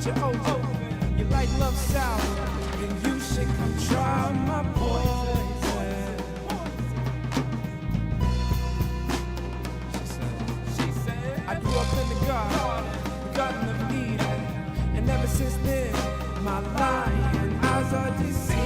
you open. You like love sour, then you should come try my poison. She said, I grew up in the Garden of Eden, and ever since then, my lying eyes are deceiving.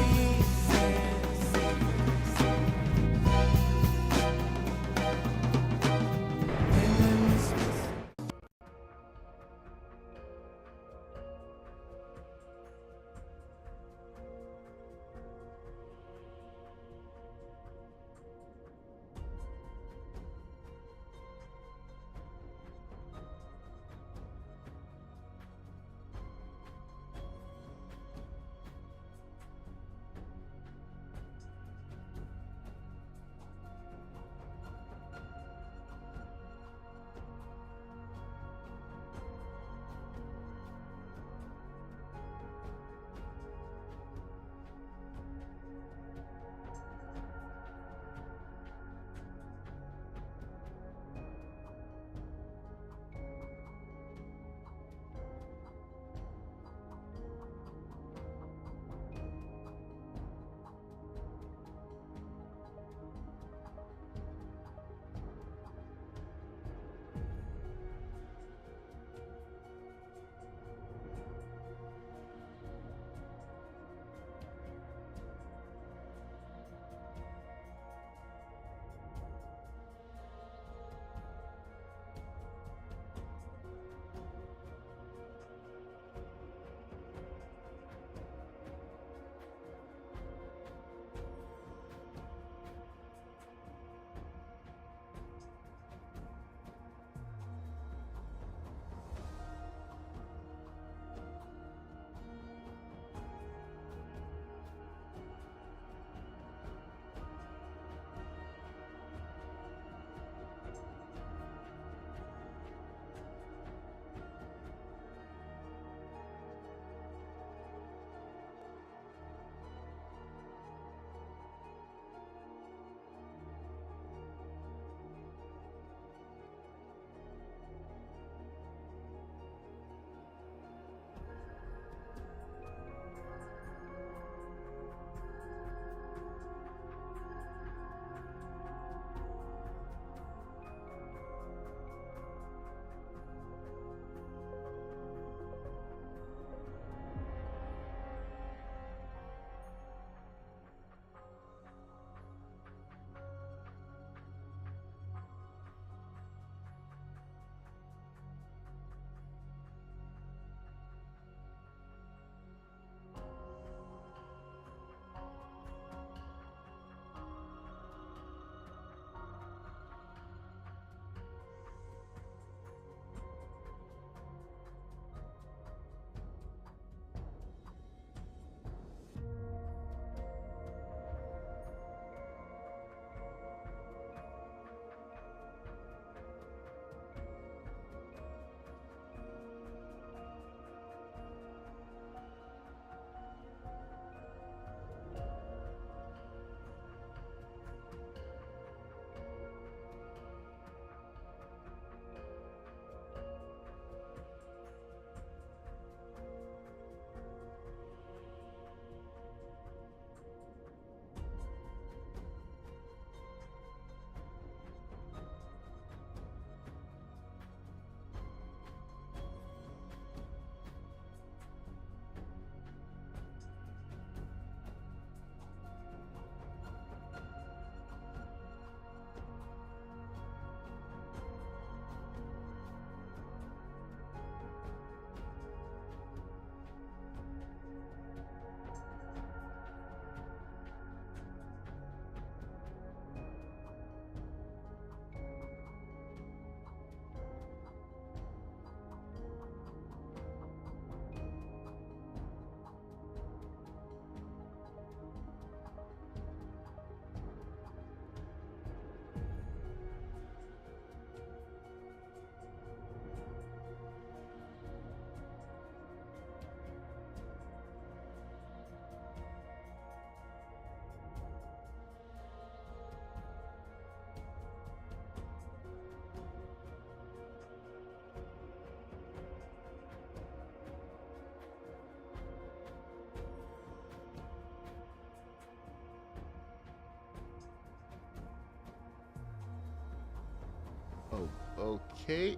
Oh, okay.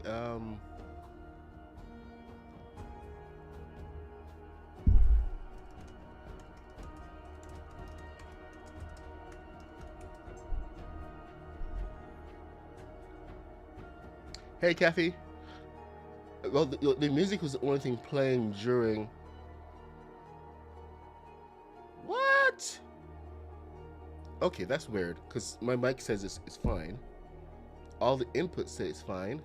Hey, Kathy. Well, the music was the only thing playing during. What? Okay, that's weird because my mic says it's fine. All the inputs say it's fine.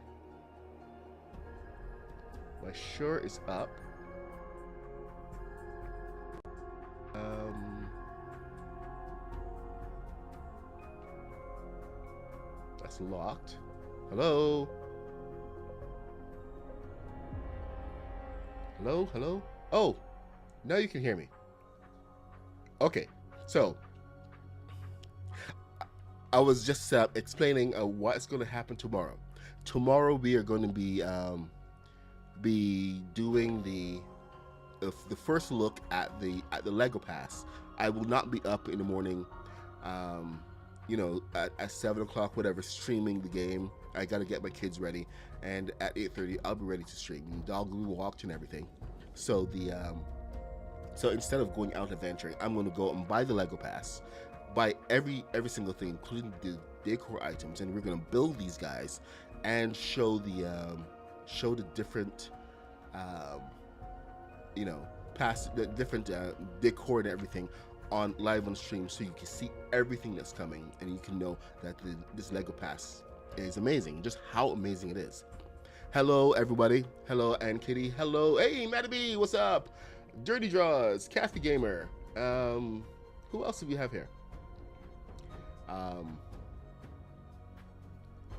My sure is up. Um, that's locked. Hello? Hello? Hello? Oh, now you can hear me. Okay, so I was just explaining what's going to happen tomorrow. Tomorrow we are going to be doing the first look at the Lego Pass. I will not be up in the morning, um, at 7 o'clock, whatever, streaming the game. I got to get my kids ready, and at 8:30 I'll be ready to stream. The dog will be walked and everything. So so instead of going out adventuring, I'm going to go and buy the Lego Pass, buy every single thing, including the decor items, and we're going to build these guys and show the different um, past the different decor and everything on live on stream, so you can see everything that's coming, and you can know that this Lego Pass is amazing. Just how amazing it is. Hello, everybody. Hello, Ann Kitty. Hello, hey, Matty B. What's up? Dirty Draws, Kathy Gamer. Who else do we have here? Um,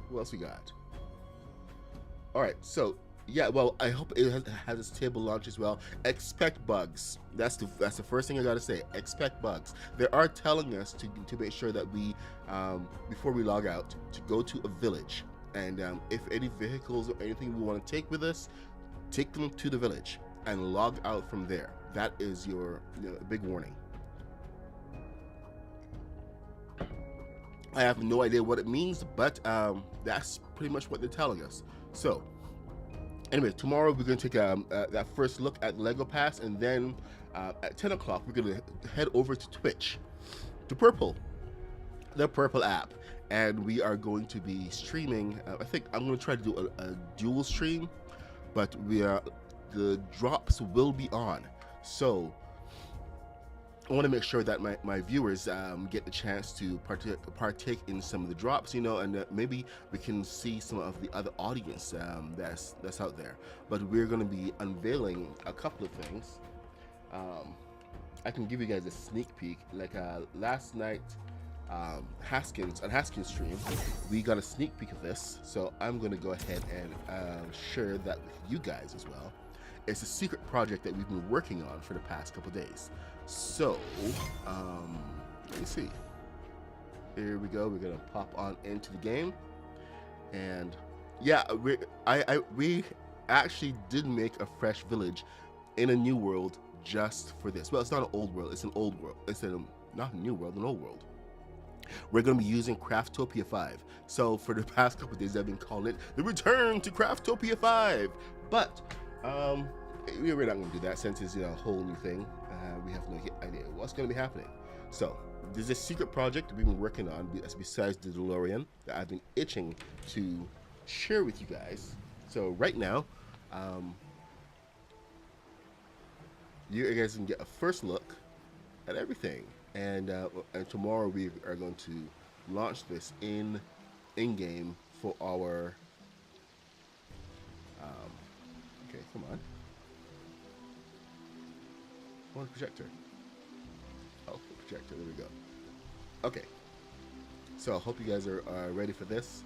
who else we got? All right, so yeah, well, I hope it has its table launch as well. Expect bugs. That's the first thing I gotta say. Expect bugs. They are telling us to make sure that we before we log out to go to a village, and if any vehicles or anything we want to take with us, take them to the village and log out from there. That is your big warning. I have no idea what it means, but that's pretty much what they're telling us. So anyway, tomorrow we're going to take that first look at Lego Pass, and then at 10 o'clock we're going to head over to Twitch, to the Purple app, and we are going to be streaming. I think I'm going to try to do a dual stream, but the drops will be on. So I want to make sure that my viewers get the chance to partake in some of the drops, and maybe we can see some of the other audience that's out there. But we're going to be unveiling a couple of things. I can give you guys a sneak peek. Like last night, Haskins stream, we got a sneak peek of this. So I'm going to go ahead and share that with you guys as well. It's a secret project that we've been working on for the past couple days. So, let me see. Here we go. We're gonna pop on into the game, and yeah, we actually did make a fresh village in a new world just for this. Well, it's not an old world. It's an old world. It's not a new world, an old world. We're gonna be using Craftopia 5. So for the past couple of days, I've been calling it the return to Craftopia 5. But we're not going to do that since it's a whole new thing. We have no idea what's going to be happening. So there's a secret project we've been working on besides the DeLorean that I've been itching to share with you guys. So right now, you guys can get a first look at everything, and tomorrow we are going to launch this in game for our. Okay, come on. I want a projector. Oh, the projector. There we go. Okay. So I hope you guys are ready for this.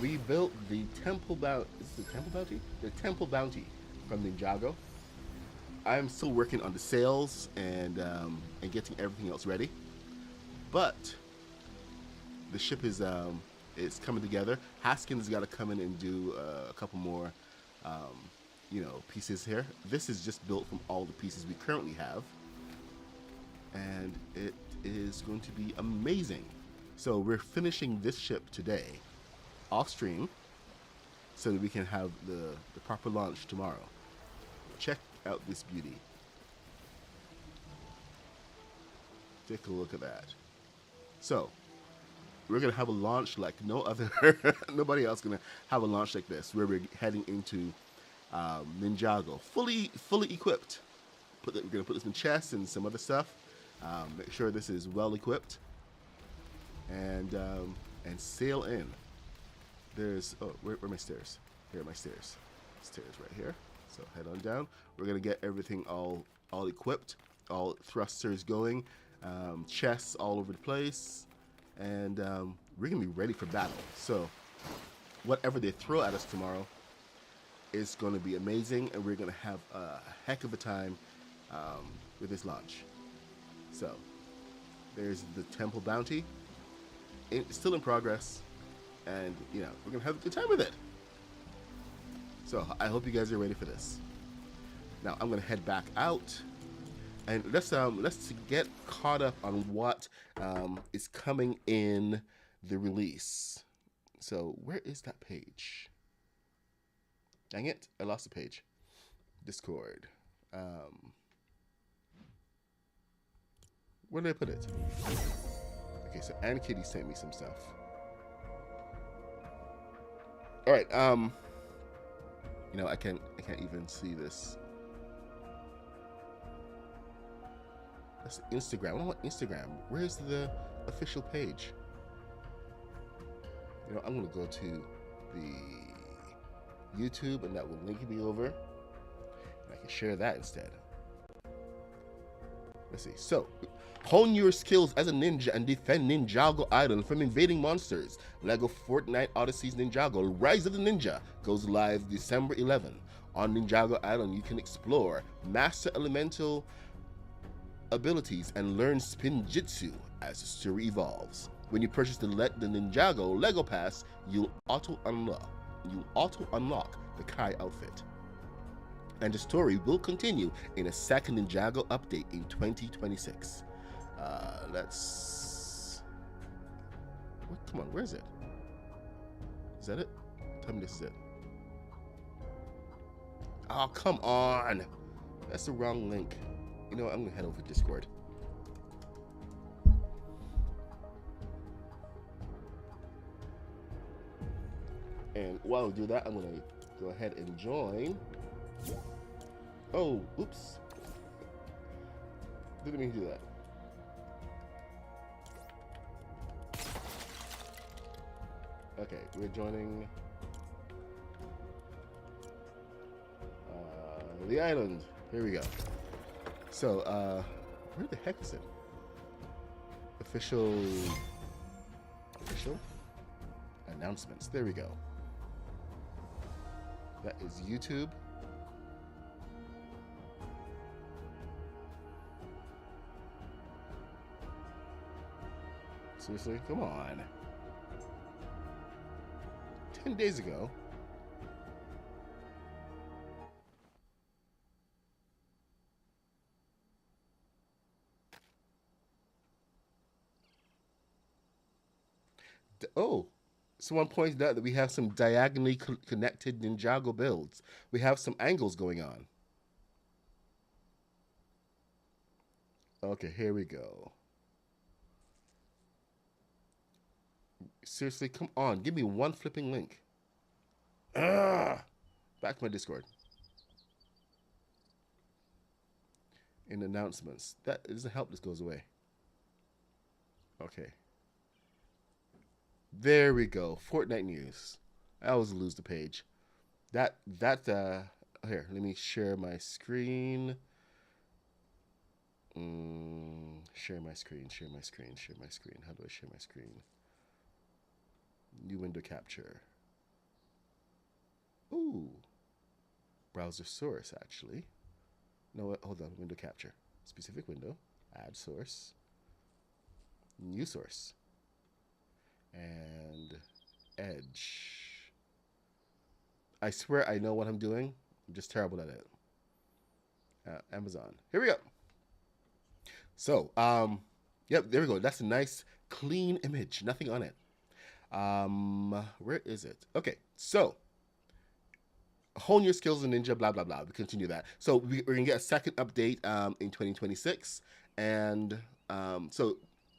We built the Temple Bounty. Is it the Temple Bounty? The Temple Bounty from Ninjago. I'm still working on the sails and getting everything else ready. But the ship is coming together. Haskins got to come in and do a couple more, pieces here. This is just built from all the pieces we currently have. and it is going to be amazing. So we're finishing this ship today off stream so that we can have the proper launch tomorrow. Check out this beauty. Take a look at that. So we're gonna have a launch like no other. Nobody else gonna have a launch like this, where we're heading into Ninjago, fully equipped. We're gonna put this in chests and some other stuff. Make sure this is well equipped, and sail in. There's where are my stairs? Here are my stairs. Stairs right here. So head on down. We're gonna get everything all equipped, all thrusters going, chests all over the place, and we're gonna be ready for battle. So whatever they throw at us tomorrow is gonna be amazing, and we're gonna have a heck of a time with this launch. So there's the temple bounty. It's still in progress, and you know, we're gonna have a good time with it. So I hope you guys are ready for this. Now I'm gonna head back out, and let's get caught up on what is coming in the release. So where is that page? Dang it, I lost the page. Discord. Where did I put it? Okay, so Ann Kitty sent me some stuff. All right, you know, I can't even see this. That's Instagram. I don't want Instagram. Where's the official page? You know, I'm gonna go to the YouTube, and that will link me over, and I can share that instead. Let's see. So, hone your skills as a ninja and defend Ninjago Island from invading monsters. LEGO Fortnite Odyssey's Ninjago Rise of the Ninja goes live December 11. On Ninjago Island, you can explore, master elemental abilities, and learn spin jitsu as the story evolves. When you purchase the Ninjago LEGO Pass, you'll auto unlock the Kai outfit. And the story will continue in a second Ninjago update in 2026. Come on, where is it? Is that it? Tell me this is it. Oh, come on. That's the wrong link. You know what? I'm gonna head over to Discord. And while we do that, I'm gonna go ahead and join. Oh, oops. Didn't mean to do that. Okay, we're joining the island. Here we go. So, where the heck is it? Official announcements. There we go. That is YouTube. Seriously? Come on. 10 days ago. Oh, someone pointed out that we have some diagonally connected Ninjago builds. We have some angles going on. Okay, here we go. Seriously, come on. Give me one flipping link. Back to my Discord. In announcements. That doesn't help. This goes away. Okay. There we go. Fortnite news. I always lose the page. Here, let me share my screen. Share my screen. How do I share my screen? New window capture. Ooh. Browser source, actually. No, hold on. Window capture. Specific window. Add source. New source. And Edge. I swear I know what I'm doing. I'm just terrible at it. Amazon. Here we go. So, yep, there we go. That's a nice, clean image. Nothing on it. Where is it? Okay, so hone your skills in Ninja, blah blah blah. We continue that. So we're gonna get a second update in 2026, and so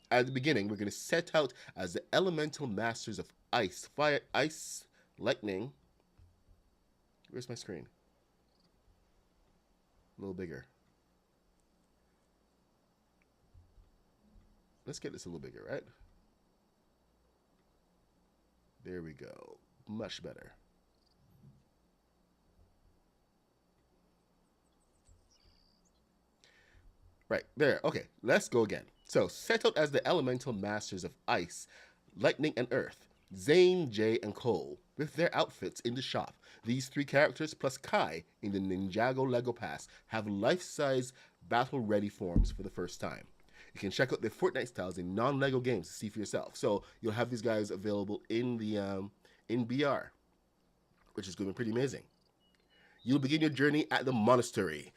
at the beginning we're gonna set out as the elemental masters of ice, fire, ice, lightning. Where's my screen? A little bigger. Let's get this a little bigger, right? There we go. Much better. Right, there. Okay, let's go again. So, settled as the elemental masters of ice, lightning, and earth, Zane, Jay, and Cole, with their outfits in the shop. These three characters plus Kai in the Ninjago Lego Pass have life-size battle-ready forms for the first time. You can check out their Fortnite styles in non-Lego games to see for yourself. So you'll have these guys available in the in BR, which is going to be pretty amazing. You'll begin your journey at the monastery,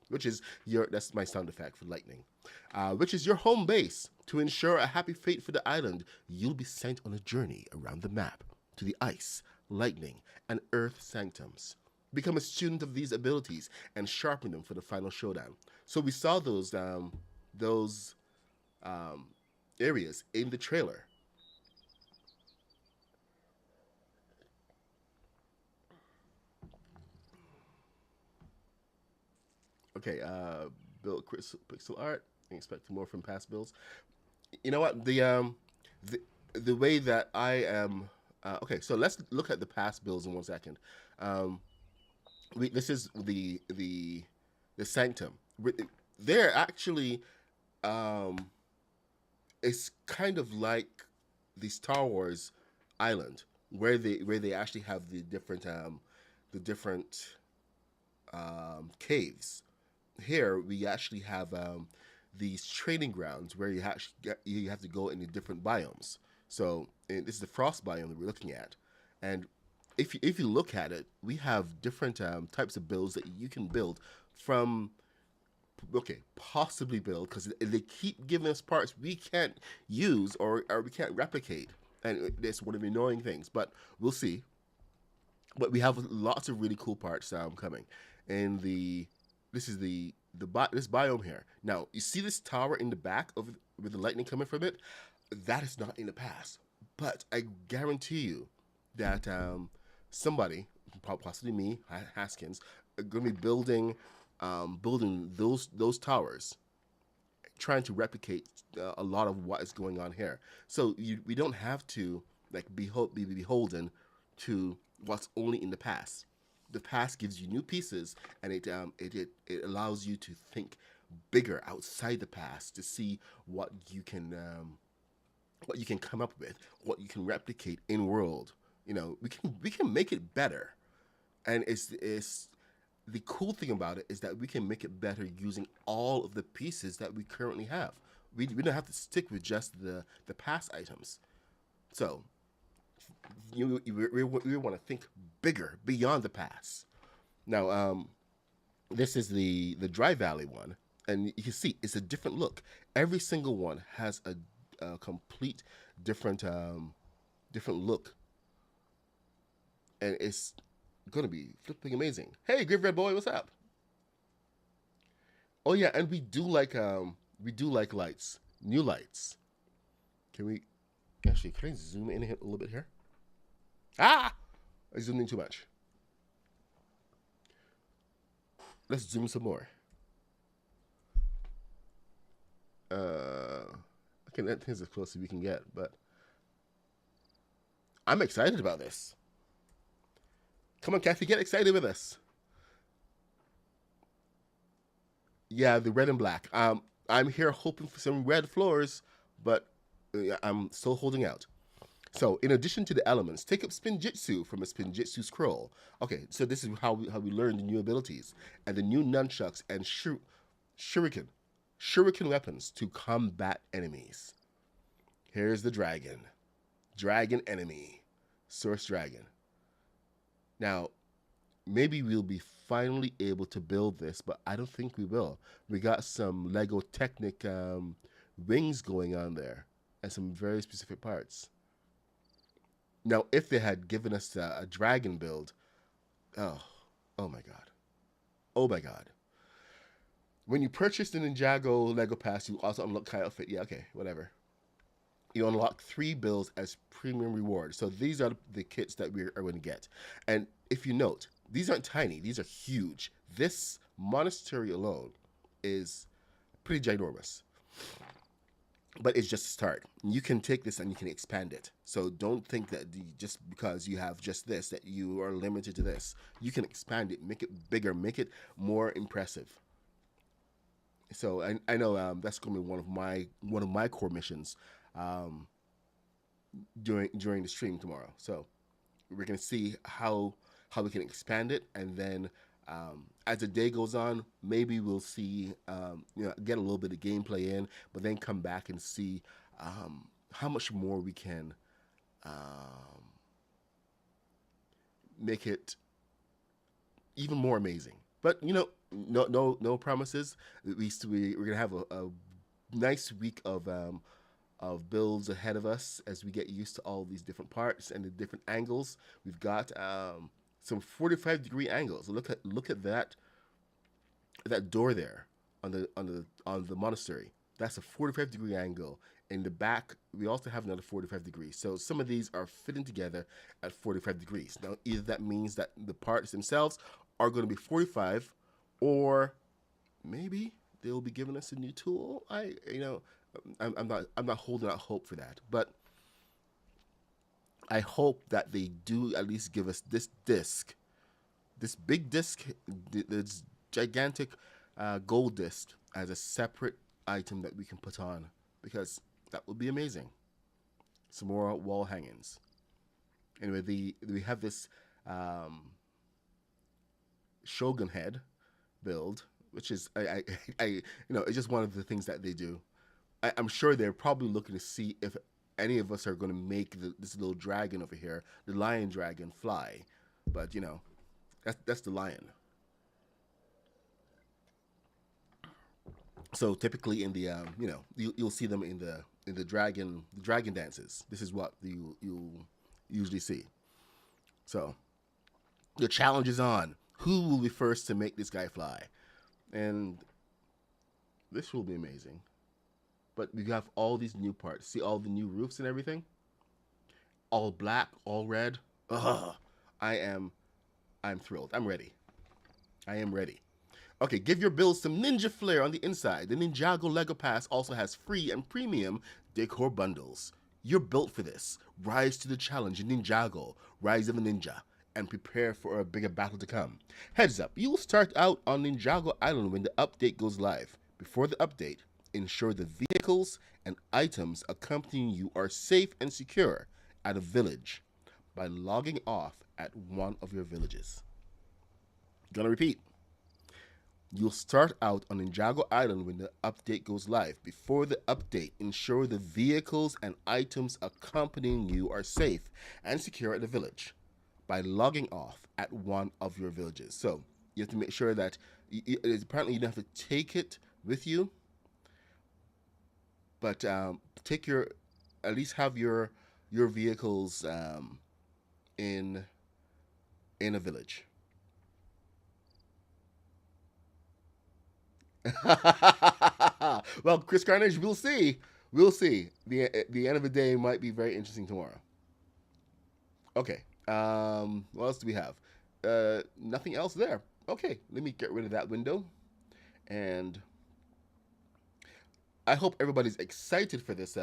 which is your, that's my sound effect for lightning, which is your home base. To ensure a happy fate for the island, you'll be sent on a journey around the map to the ice, lightning, and earth sanctums. Become a student of these abilities and sharpen them for the final showdown. So we saw those areas in the trailer. Okay, build pixel art. Expect more from past builds. You know what? The way that I am. Okay, so let's look at the past builds in 1 second. This is the sanctum. They're actually it's kind of like the Star Wars island where they actually have the different caves. Here we actually have these training grounds where you have to go into different biomes. So this is the frost biome that we're looking at, and if you look at it, we have different types of builds that you can build from. Okay, possibly build because they keep giving us parts we can't use or we can't replicate, and it's one of the annoying things. But we'll see. But we have lots of really cool parts coming, and this is this biome here. Now you see this tower in the back of with the lightning coming from it. That is not in the past, but I guarantee you that somebody, possibly me, Haskins, are going to be building those towers, trying to replicate a lot of what is going on here. So we don't have to like be beholden to what's only in the past. The past gives you new pieces, and it allows you to think bigger outside the past to see what you can come up with, what you can replicate in world. You know, we can make it better, and it's the cool thing about it is that we can make it better using all of the pieces that we currently have. We don't have to stick with just the past items. So we want to think bigger beyond the past. Now, this is the Dry Valley one, and you can see it's a different look. Every single one has a complete different different look, and it's gonna be flipping amazing. Hey, Grave Red Boy, what's up? Oh yeah, and we do like lights, new lights. Can we actually can I zoom in a little bit here? Ah, I zoomed in too much. Let's zoom some more. Okay, that thing's as close as we can get, but I'm excited about this. Come on, Kathy, get excited with us. Yeah, the red and black. I'm here hoping for some red floors, but I'm still holding out. So, in addition to the elements, take up Spinjitzu from a Spinjitzu scroll. Okay, so this is how we learn the new abilities and the new nunchucks and shuriken weapons to combat enemies. Here's the dragon enemy, source dragon. Now, maybe we'll be finally able to build this, but I don't think we will. We got some Lego Technic wings going on there and some very specific parts. Now, if they had given us a dragon build, oh, oh my god, oh my god. When you purchase the Ninjago Lego Pass, you also unlock Kai outfit. Yeah, okay, whatever. You unlock 3 builds as premium reward. So these are the kits that we are going to get. And if you note, these aren't tiny, these are huge. This monastery alone is pretty ginormous. But it's just a start. You can take this and you can expand it. So don't think that just because you have just this, that you are limited to this. You can expand it, make it bigger, make it more impressive. So I know that's going to be one of my core missions during the stream tomorrow. So we're gonna see how we can expand it, and then as the day goes on, maybe we'll see get a little bit of gameplay in, but then come back and see how much more we can make it even more amazing. But no promises. At least we're gonna have a nice week of builds ahead of us as we get used to all these different parts and the different angles. We've got some 45-degree angles. Look at that door there on the monastery. That's a 45-degree angle. In the back, we also have another 45 degrees. So some of these are fitting together at 45 degrees. Now, either that means that the parts themselves are going to be 45, or maybe they'll be giving us a new tool. I'm not holding out hope for that, but I hope that they do at least give us this disc, this big disc, this gigantic gold disc as a separate item that we can put on, because that would be amazing. Some more wall hangings. Anyway, we have this Shogun head build, which is it's just one of the things that they do. I'm sure they're probably looking to see if any of us are going to make this little dragon over here, the lion dragon, fly. But that's the lion. So typically in the you'll see them in the dragon dances. This is what you'll usually see. So the challenge is on. Who will be first to make this guy fly? And this will be amazing. But we have all these new parts. See all the new roofs and everything? All black, all red. Ugh. I'm thrilled. I'm ready. I am ready. Okay, give your build some ninja flair on the inside. The Ninjago Lego Pass also has free and premium decor bundles. You're built for this. Rise to the challenge in Ninjago, Rise of a Ninja, and prepare for a bigger battle to come. Heads up, you will start out on Ninjago Island when the update goes live. Before the update, ensure the vehicles and items accompanying you are safe and secure at a village by logging off at one of your villages. Gonna repeat. You'll start out on Ninjago Island when the update goes live. Before the update, ensure the vehicles and items accompanying you are safe and secure at the village by logging off at one of your villages. So you have to make sure that apparently you don't have to take it with you, but at least have your vehicles in a village. Well, Chris Carnage, we'll see. We'll see. The end of the day might be very interesting tomorrow. Okay. What else do we have? Nothing else there. Okay, let me get rid of that window. And I hope everybody's excited for this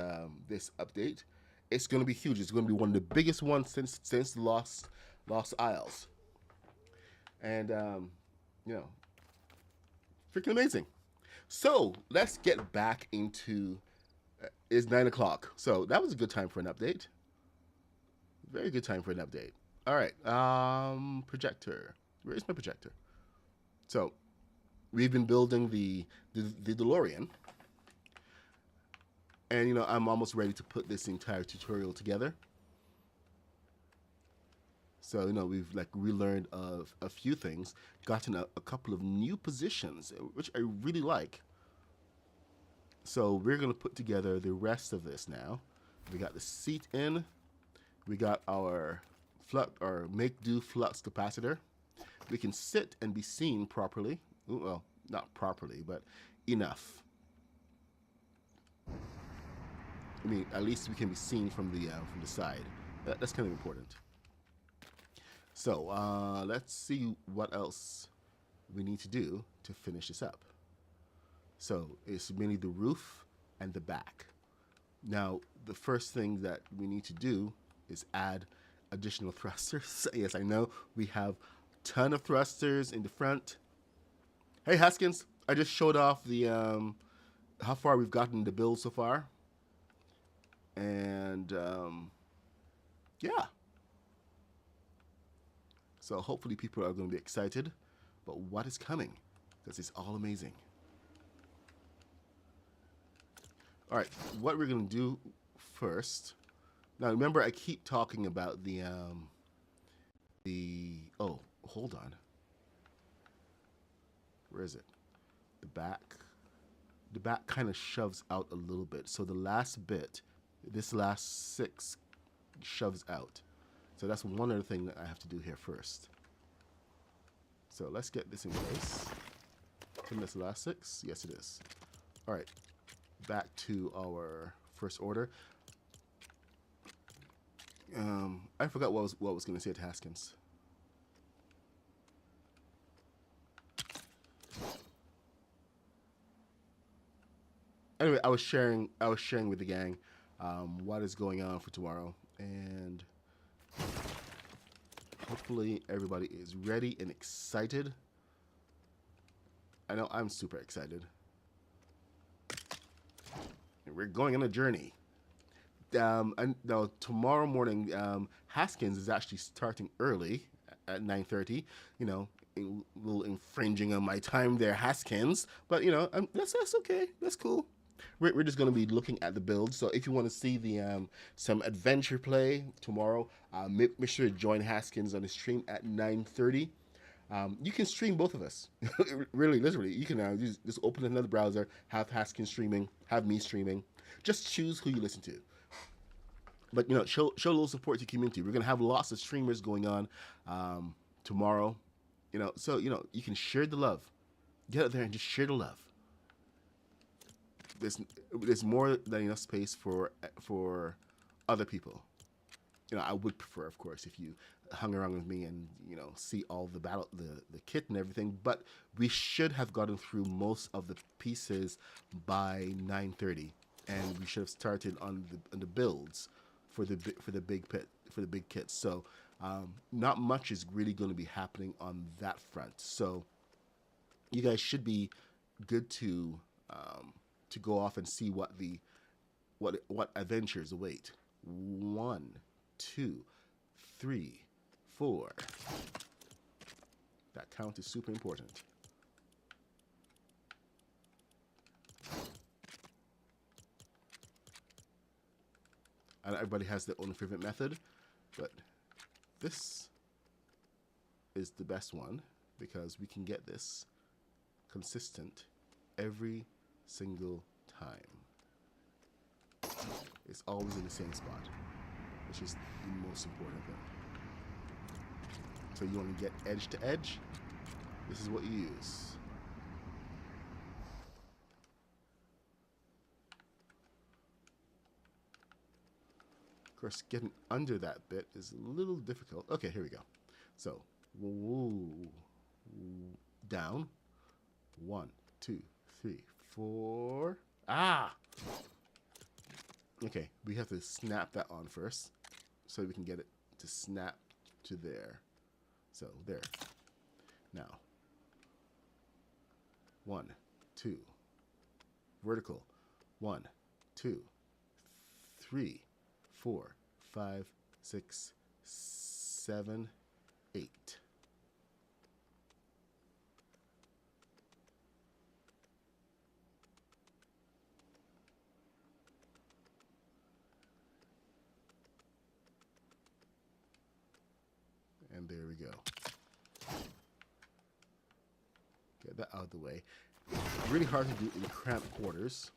this update. It's going to be huge. It's going to be one of the biggest ones since Lost Isles. And freaking amazing. So let's get back into it's 9 o'clock. So that was a good time for an update. Very good time for an update. All right. Projector. Where's my projector? So we've been building the DeLorean. And I'm almost ready to put this entire tutorial together. So, we've like relearned of a few things, gotten a couple of new positions, which I really like. So we're gonna put together the rest of this now. We got the seat in. We got our make do flux capacitor. We can sit and be seen properly. Well, not properly, but enough. I mean, at least we can be seen from the side. That's kind of important. So let's see what else we need to do to finish this up. So it's mainly the roof and the back. Now, the first thing that we need to do is add additional thrusters. Yes, I know we have a ton of thrusters in the front. Hey, Haskins, I just showed off the how far we've gotten the build so far. And yeah. So hopefully people are going to be excited about what is coming, because it's all amazing. All right, what we're going to do first. Now remember, I keep talking about the oh, hold on. Where is it? The back. The back kind of shoves out a little bit. So the last bit, this last 6 shoves out. So that's one other thing that I have to do here first. So let's get this in place. Isn't this the last 6? Yes, it is. All right, back to our first order. I forgot what I was going to say to Haskins. Anyway, I was sharing with the gang what is going on for tomorrow, and hopefully everybody is ready and excited. I know I'm super excited. We're going on a journey. And now tomorrow morning, Haskins is actually starting early at 9:30. You know, a little infringing on my time there, Haskins. But that's okay. That's cool. We're just going to be looking at the build. So if you want to see the some adventure play tomorrow, make sure to join Haskins on the stream at 9:30. You can stream both of us. Really, literally. You can just open another browser, have Haskins streaming, have me streaming. Just choose who you listen to. But show a little support to the community. We're gonna have lots of streamers going on tomorrow. So you can share the love. Get out there and just share the love. There's more than enough space for other people. I would prefer, of course, if you hung around with me and see all the the kit and everything. But we should have gotten through most of the pieces by 9:30, and we should have started on the builds for the big kits. So not much is really going to be happening on that front. So you guys should be good to go off and see what adventures await. 1, 2, 3, 4. That count is super important. And everybody has their own favorite method, but this is the best one because we can get this consistent every single time. It's always in the same spot, which is the most important thing. So you want to get edge to edge, this is what you use. Of course, getting under that bit is a little difficult. Okay, here we go. So, down. 1, 2, 3, 4. Ah! Okay, we have to snap that on first so we can get it to snap to there. So, there. Now, 1, 2. Vertical. 1, 2, 3, 4, 5, 6, 7, 8. And there we go. Get that out of the way. Really hard to do in cramped quarters,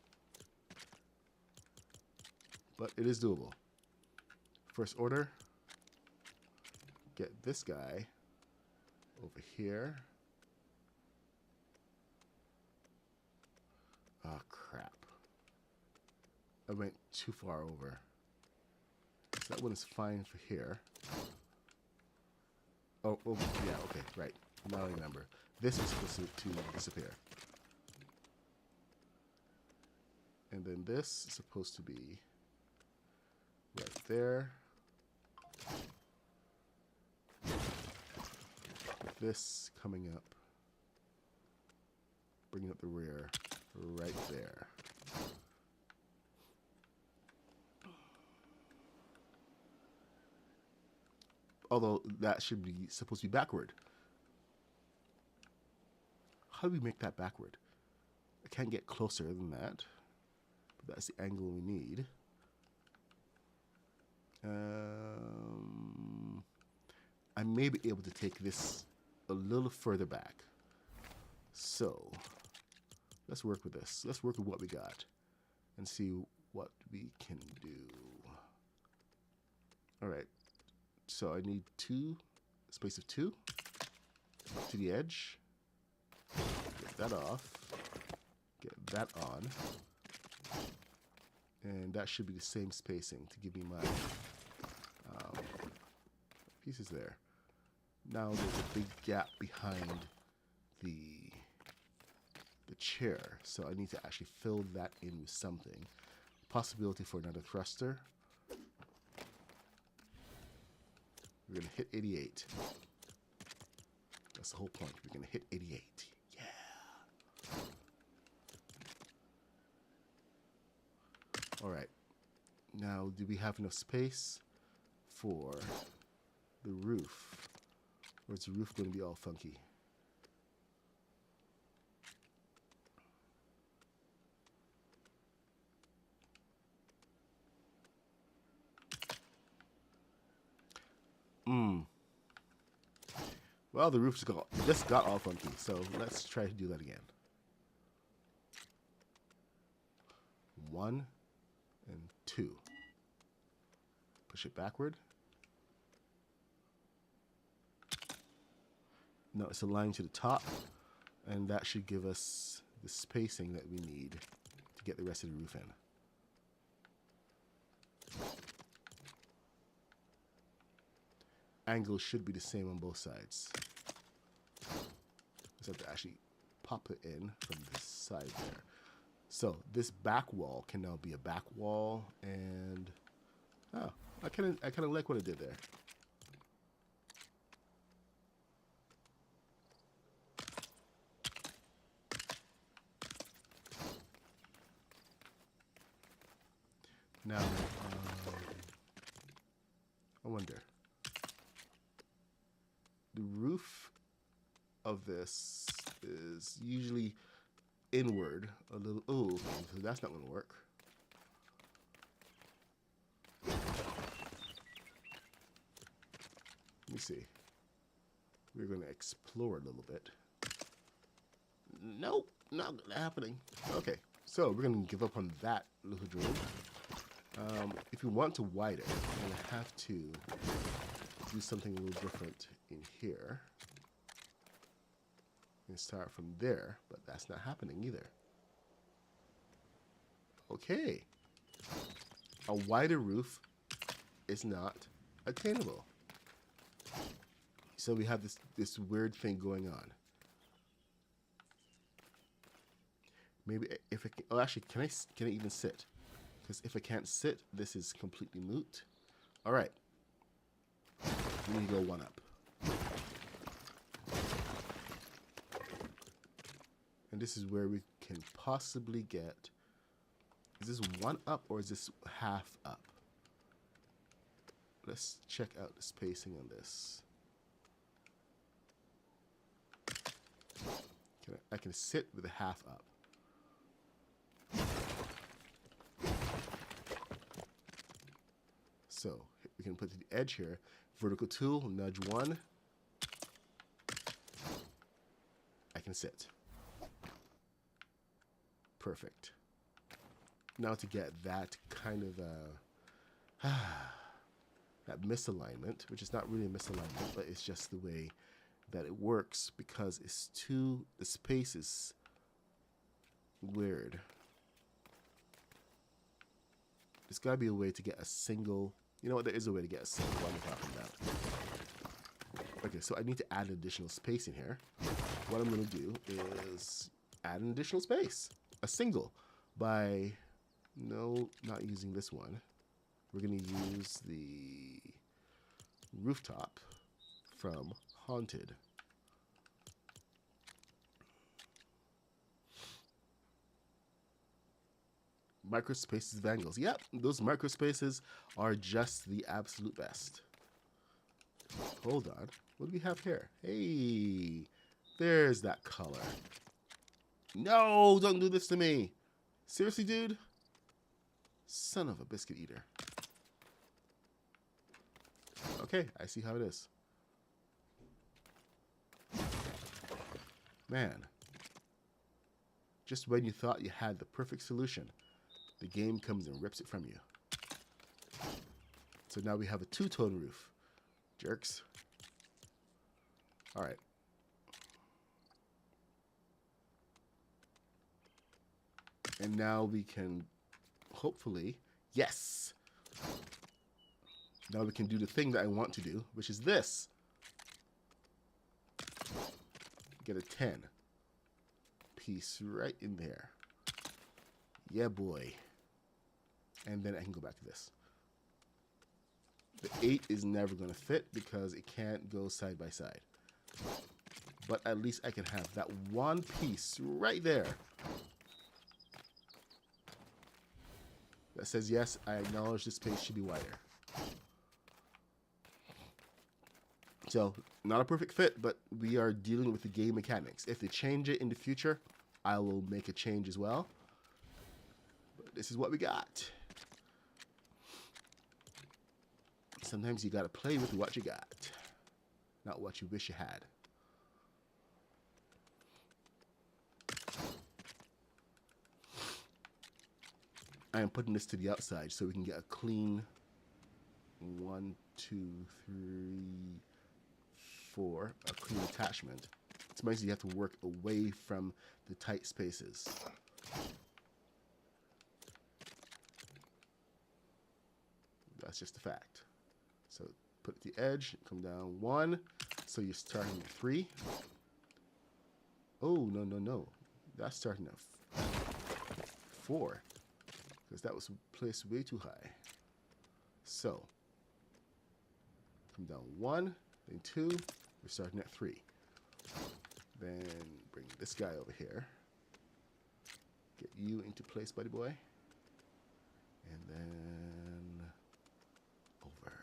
but it is doable. First order, get this guy over here. Oh crap. I went too far over. So that one is fine for here. Oh, yeah, okay, right. Now I remember. This is supposed to disappear. And then this is supposed to be right there. With this coming up, bringing up the rear right there. Although that should be supposed to be backward. How do we make that backward? I can't get closer than that. But that's the angle we need. I may be able to take this a little further back. So let's work with this. Let's work with what we got and see what we can do. All right. So I need space of 2 to the edge. Get that off. Get that on. And that should be the same spacing to give me my pieces there. Now there's a big gap behind the chair, so I need to actually fill that in with something. Possibility for another thruster. We're going to hit 88. That's the whole point. We're going to hit 88. Yeah. All right. Now, do we have enough space for the roof? Or is the roof going to be all funky? Well, the roof's just got all funky, so let's try to do that again. 1 and 2. Push it backward. No, it's aligned to the top, and that should give us the spacing that we need to get the rest of the roof in. Angles should be the same on both sides. Just have to actually pop it in from this side there. So this back wall can now be a back wall, and I kind of like what I did there. Now, I wonder. The roof of this is usually inward a little. Oh, so that's not going to work. Let me see. We're going to explore a little bit. Nope, not happening. Okay, so we're going to give up on that little drill. If you want to widen, you're going to have to do something a little different in here. And start from there, but that's not happening either. Okay. A wider roof is not attainable. So we have this weird thing going on. Maybe if I can, oh, actually, can I even sit? Because if I can't sit, this is completely moot. All right. We need to go 1 up. And this is where we can possibly get... Is this 1 up or is this half up? Let's check out the spacing on this. I can sit with a half up. So we can put the edge here. Vertical tool, nudge 1, can sit. Perfect. Now to get that kind of that misalignment, which is not really a misalignment, but it's just the way that it works because the space is weird. There's got to be a way to get a single, you know what, there is a way to get a single, what I'm talking about. Okay, so I need to add an additional space in here. What I'm going to do is add an additional space, a single, by, no, not using this one. We're going to use the rooftop from Haunted. Microspaces of angles. Yep, those microspaces are just the absolute best. Hold on. What do we have here? Hey, there's that color. No, don't do this to me. Seriously, dude? Son of a biscuit eater. Okay, I see how it is. Man. Just when you thought you had the perfect solution, the game comes and rips it from you. So now we have a two-tone roof. Jerks. Alright. And now we can hopefully, yes! Now we can do the thing that I want to do, which is this. Get a 10 piece right in there. Yeah, boy. And then I can go back to this. The 8 is never going to fit because it can't go side by side. But at least I can have that one piece right there that says, yes, I acknowledge this space should be wider. So, not a perfect fit, but we are dealing with the game mechanics. If they change it in the future, I will make a change as well. But this is what we got. Sometimes you gotta play with what you got, not what you wish you had. I am putting this to the outside so we can get a clean 1, 2, 3, 4, a clean attachment. Sometimes you have to work away from the tight spaces. That's just a fact. So put at the edge, come down 1, so you're starting at 3. Oh, no, no, no. That's starting at 4, because that was placed way too high. So, come down 1, then 2, we're starting at 3. Then bring this guy over here. Get you into place, buddy boy. And then over.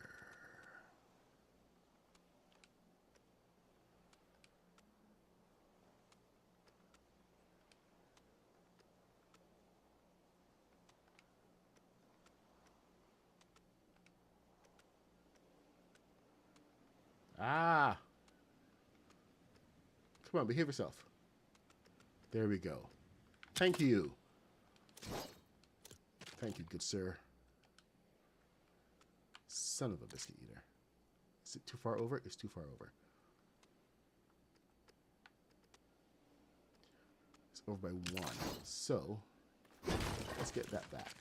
Ah! Come on, behave yourself. There we go. Thank you. Thank you, good sir. Son of a biscuit eater. Is it too far over? It's too far over. It's over by 1. So, let's get that back.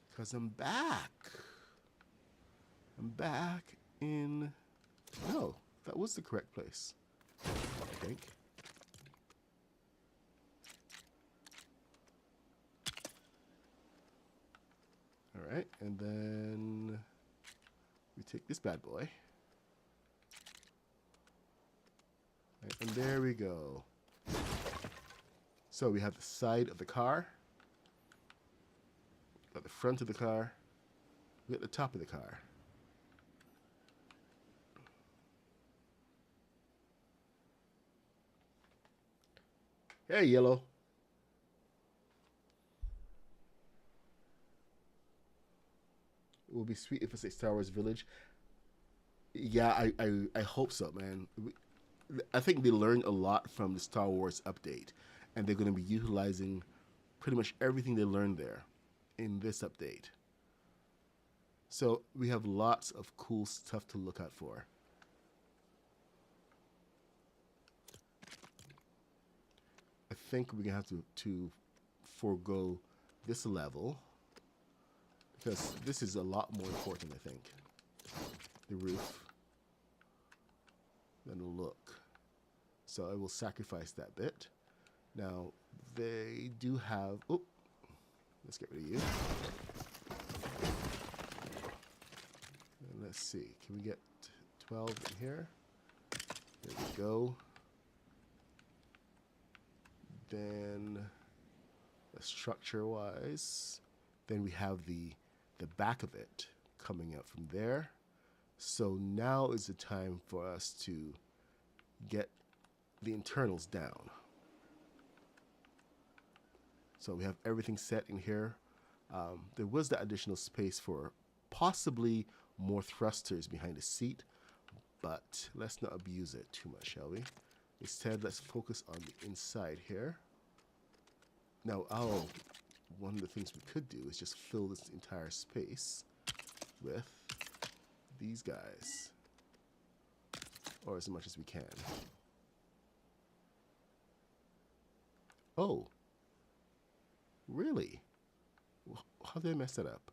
Because I'm back. I'm back in... No, that was the correct place, I think. Alright, and then we take this bad boy. And there we go. So we have the side of the car. Got the front of the car. We got the top of the car. Hey, yellow. It would be sweet if it's a Star Wars Village. Yeah, I hope so, man. I think they learned a lot from the Star Wars update, and they're going to be utilizing pretty much everything they learned there in this update. So we have lots of cool stuff to look out for. I think we're going to have to forego this level because this is a lot more important, I think. The roof than the look. So I will sacrifice that bit. Now, they do have... Oh, let's get rid of you. And let's see. Can we get 12 in here? There we go. Then, structure-wise, then we have the back of it coming out from there. So now is the time for us to get the internals down. So we have everything set in here. There was that additional space for possibly more thrusters behind the seat, but let's not abuse it too much, shall we? Instead, let's focus on the inside here. Now, one of the things we could do is just fill this entire space with these guys, or as much as we can. Oh, really? How did I mess that up?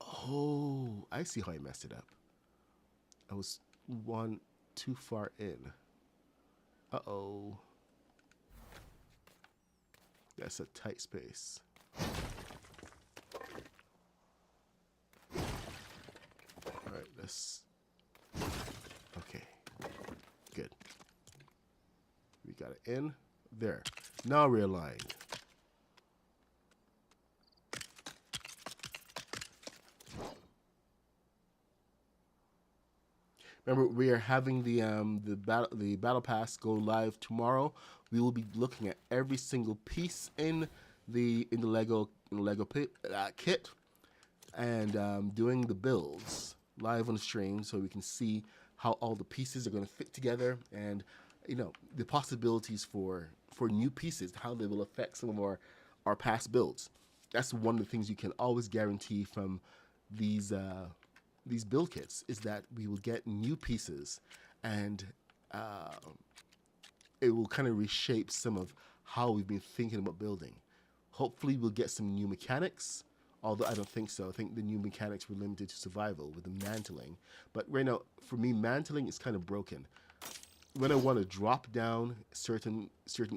Oh, I see how I messed it up. I was one too far in. Uh-oh. That's a tight space. Alright, let's... Okay. Good. We got it in. There. Now we're aligned. Remember, we are having the battle pass go live tomorrow. We will be looking at every single piece in the Lego kit and doing the builds live on the stream, so we can see how all the pieces are going to fit together, and the possibilities for new pieces, how they will affect some of our past builds. That's one of the things you can always guarantee from these build kits, is that we will get new pieces, and it will kind of reshape some of how we've been thinking about building. Hopefully we'll get some new mechanics, although I don't think so. I think the new mechanics were limited to survival with the mantling. But right now, for me, mantling is kind of broken. When I want to drop down certain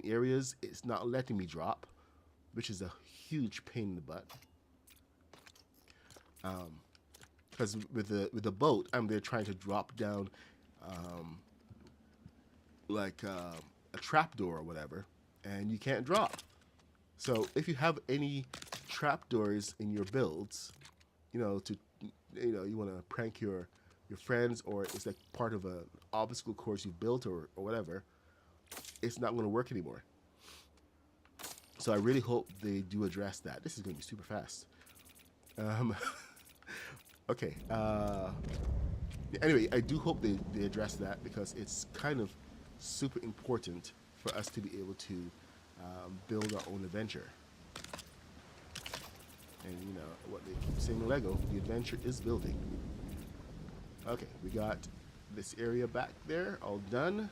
areas, it's not letting me drop, which is a huge pain in the butt. Because with the boat, I'm there trying to drop down like a trapdoor or whatever, and you can't drop. So if you have any trapdoors in your builds, you want to prank your friends, or it's like part of an obstacle course you built or whatever, it's not going to work anymore. So I really hope they do address that. This is going to be super fast. Okay. Anyway, I do hope they address that, because it's kind of super important for us to be able to build our own adventure. And what they keep saying in Lego, the adventure is building. Okay, we got this area back there all done.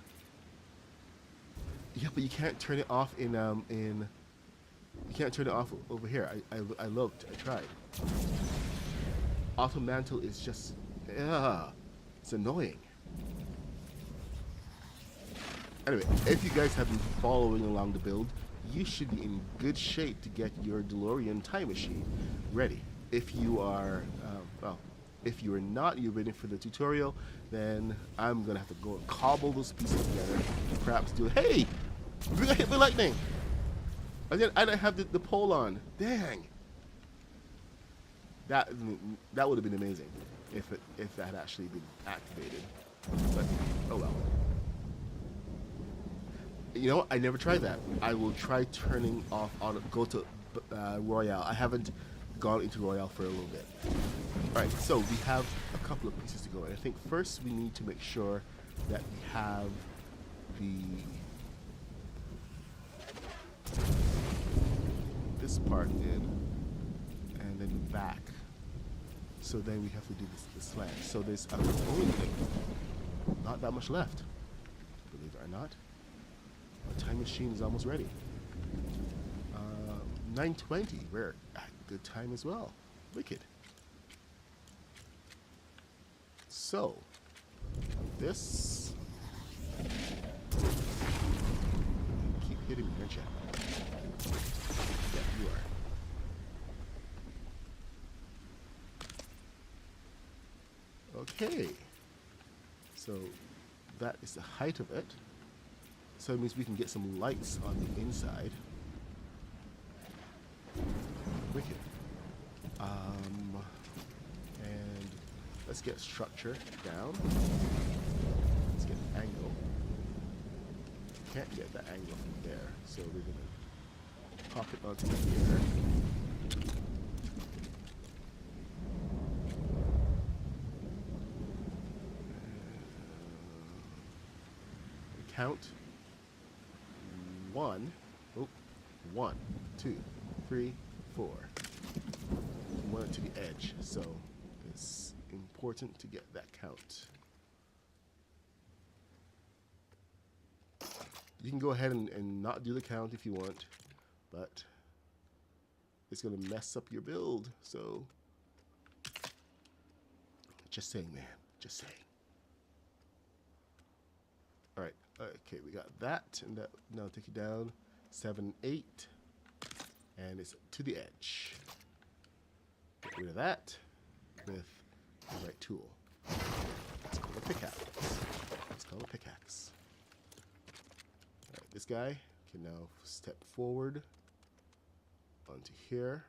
Yeah, but you can't turn it off you can't turn it off over here. I looked, I tried. Auto mantle is just, it's annoying. Anyway, if you guys have been following along the build, you should be in good shape to get your DeLorean time machine ready. If you are, if you are not, you're waiting for the tutorial, then I'm gonna have to go and cobble those pieces together. Perhaps do, hey, we got hit by lightning. I didn't have the pole on. Dang. That would have been amazing if that had actually been activated. But oh well. You know what? I never tried that. I will try turning off go to Royale. I haven't gone into Royale for a little bit. Alright, so we have a couple of pieces to go. And I think first we need to make sure that we have this part in, and then the back. So then we have to do the slant. So there's only not that much left, believe it or not. Our time machine is almost ready. 9:20, we're at good time as well. Wicked. So, this... Keep hitting me, aren't you? Yeah, you are. Okay. So, that is the height of it. So it means we can get some lights on the inside. Wicked. And let's get structure down. Let's get an angle. Can't get that angle from there, so we're gonna pop it onto here. Count. 1, 2, 3, 4. We want it to the edge, so it's important to get that count. You can go ahead and not do the count if you want, but it's going to mess up your build, so just saying, man, just saying. All right, okay, we got that, and that now take it down 7, 8, and it's to the edge. Get rid of that with the right tool. It's called a pickaxe. It's called a pickaxe. All right, this guy can now step forward onto here.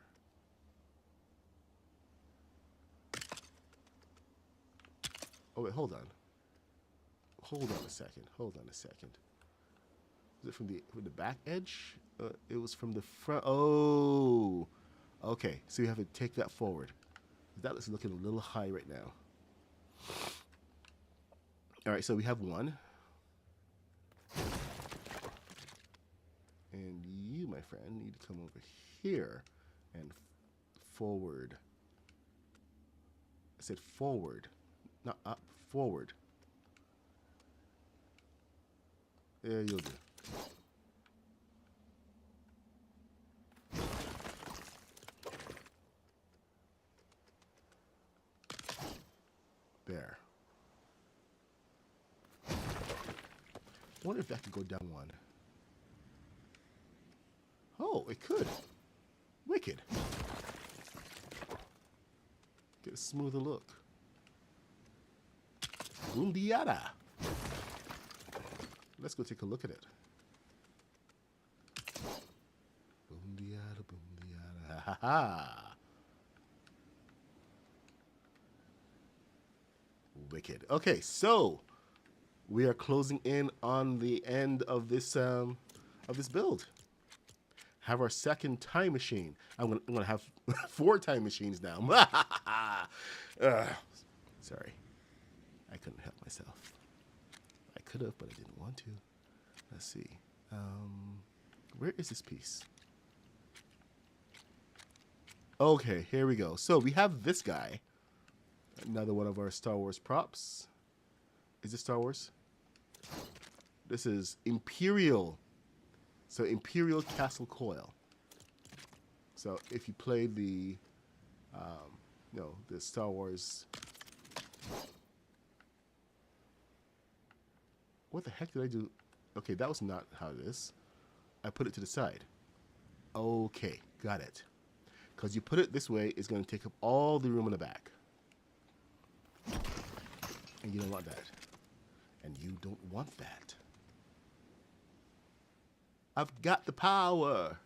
Oh wait, hold on. Hold on a second. Hold on a second. Was it from the back edge? It was from the front. Oh, okay. So you have to take that forward. That is looking a little high right now. All right. So we have one, and you, my friend, need to come over here and forward. I said forward, not up. Forward. Yeah, you'll do. There. I wonder if that could go down one. Oh, it could. Wicked. Get a smoother look. Boom-diada. Let's go take a look at it. Boom-diada, boom-diada. Ha-ha-ha. Wicked. Okay, so we are closing in on the end of this build. Have our second time machine. I'm gonna have 4 time machines now. Sorry, I couldn't help myself. I could have, but I didn't want to. Let's see. Where is this piece? Okay, here we go. So we have this guy. Another one of our Star Wars props. Is this Star Wars? This is Imperial. So Imperial Castle Coil. So if you played the, the Star Wars. What the heck did I do? Okay, that was not how it is. I put it to the side. Okay, got it. Because you put it this way, it's going to take up all the room in the back. And you don't want that. And you don't want that. I've got the power.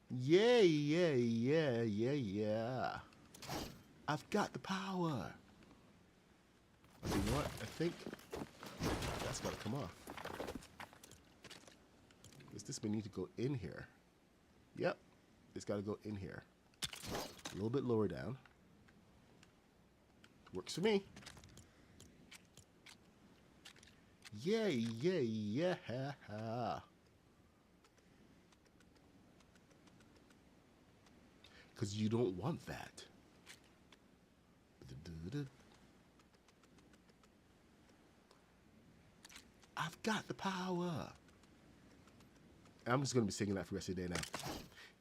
Yeah, yeah, yeah, yeah, yeah. I've got the power. You know what? I think that's got to come off. Does this may need to go in here? Yep. It's got to go in here. A little bit lower down. Works for me. Yeah, yeah, yeah. Because you don't want that. I've got the power. I'm just going to be singing that for the rest of the day now.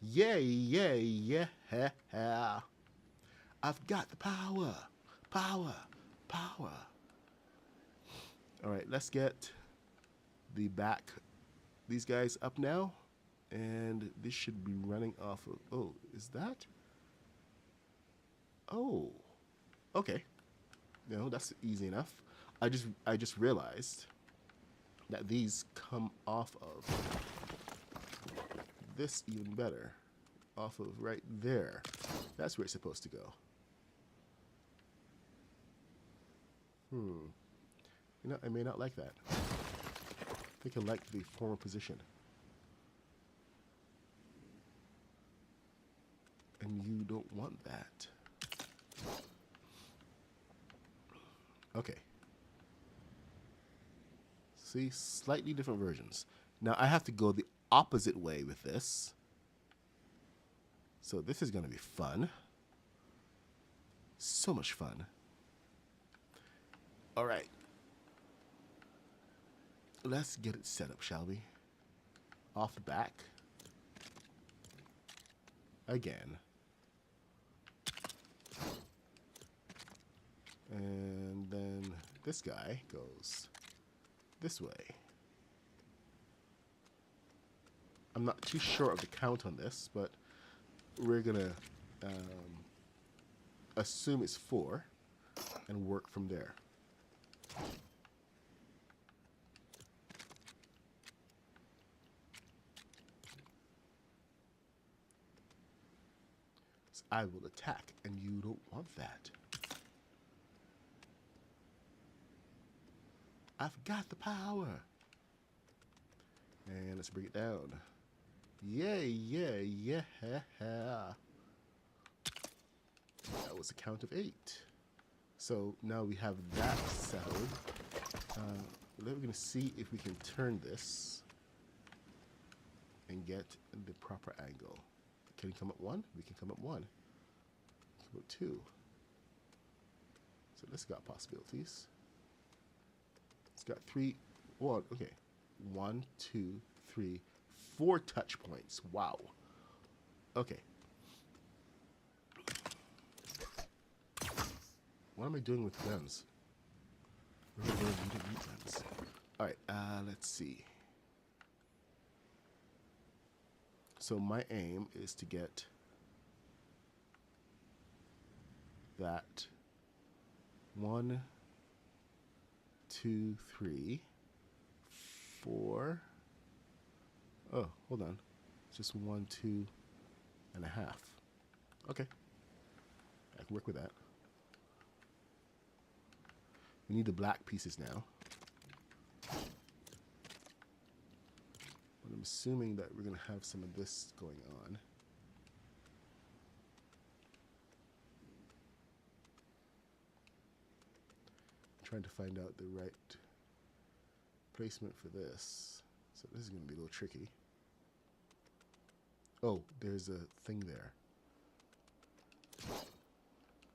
Yeah, yeah, yeah. I've got the power. Power. Power. All right, let's get the back. These guys up now. And this should be running off of... Oh, is that? Oh. Okay. No, that's easy enough. I just realized that these come off of this even better. Off of right there. That's where it's supposed to go. You know, I may not like that. I think I like the former position. And you don't want that. Okay. See, slightly different versions. Now I have to go the opposite way with this. So this is going to be fun. So much fun. All right. Let's get it set up, shall we? Off the back. Again. And then this guy goes this way. I'm not too sure of the count on this, but we're gonna assume it's 4 and work from there. So I will attack, and you don't want that. I've got the power. And let's bring it down. Yeah, yeah, yeah. That was a count of 8. So now we have that settled. We're going to see if we can turn this and get the proper angle. Can we come up 1? We can come up 1. Come up 2. So this got possibilities. It's got 3. 1. Okay. 1, 2, 3, 4 touch points. Wow. Okay. What am I doing with guns? You don't need guns. All right. Let's see. So my aim is to get that 1, 2, 3, 4. Oh, hold on. It's just 1, 2 and a half. Okay. I can work with that. We need the black pieces now. But I'm assuming that we're going to have some of this going on. I'm trying to find out the right placement for this. So this is going to be a little tricky. Oh, there's a thing there.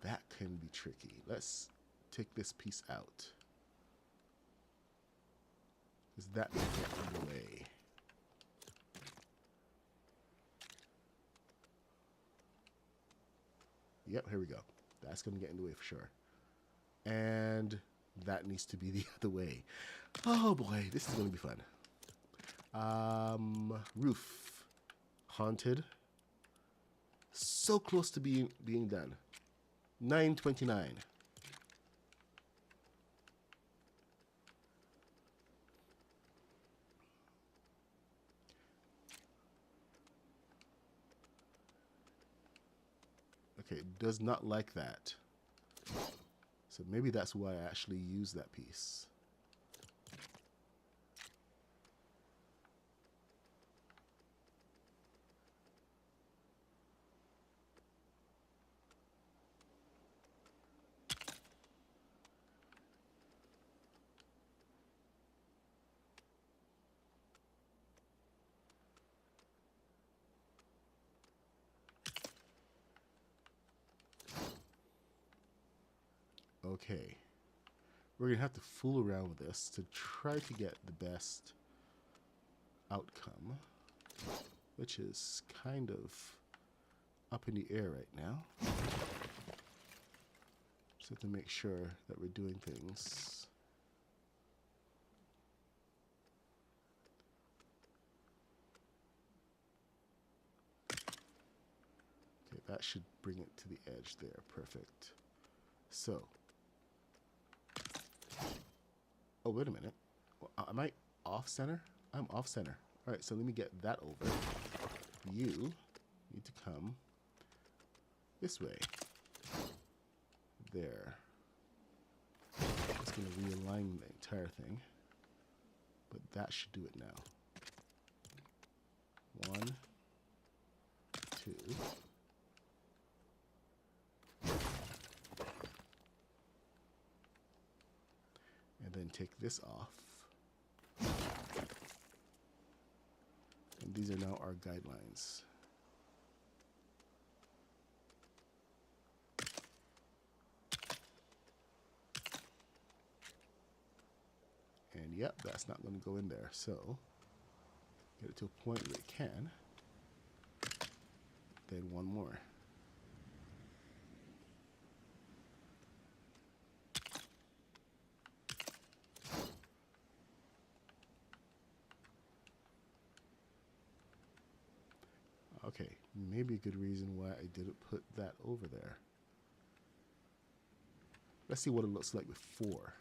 That can be tricky. Let's take this piece out. Because that will get in the way. Yep, here we go. That's going to get in the way for sure. And that needs to be the other way. Oh boy, this is going to be fun. Roof. Haunted. So close to being done. 929. Okay, does not like that. So maybe that's why I actually use that piece. Okay. We're going to have to fool around with this to try to get the best outcome, which is kind of up in the air right now. So to make sure that we're doing things okay, that should bring it to the edge there. Perfect. So, oh, wait a minute. Am I off center? I'm off center. All right, so let me get that over. You need to come this way. There. Just going to realign the entire thing. But that should do it now. 1, 2. And then take this off. And these are now our guidelines. And yep, that's not going to go in there. So, get it to a point where it can. Then one more. Okay, maybe a good reason why I didn't put that over there. Let's see what it looks like before.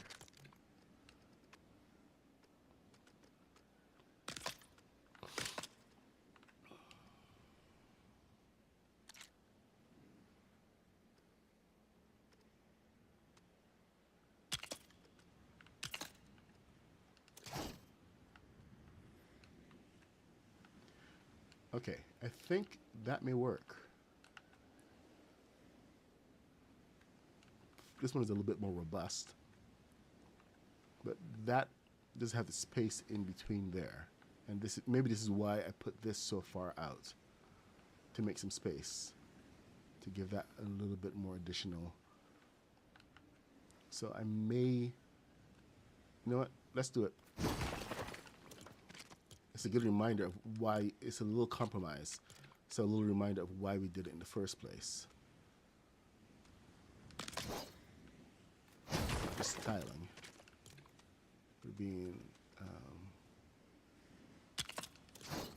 Okay, I think that may work. This one is a little bit more robust, but that does have the space in between there. And this, maybe this is why I put this so far out, to make some space, to give that a little bit more additional. So I may, you know what, let's do it. It's a good reminder of why, it's a little compromise. So a little reminder of why we did it in the first place. Just styling. We're being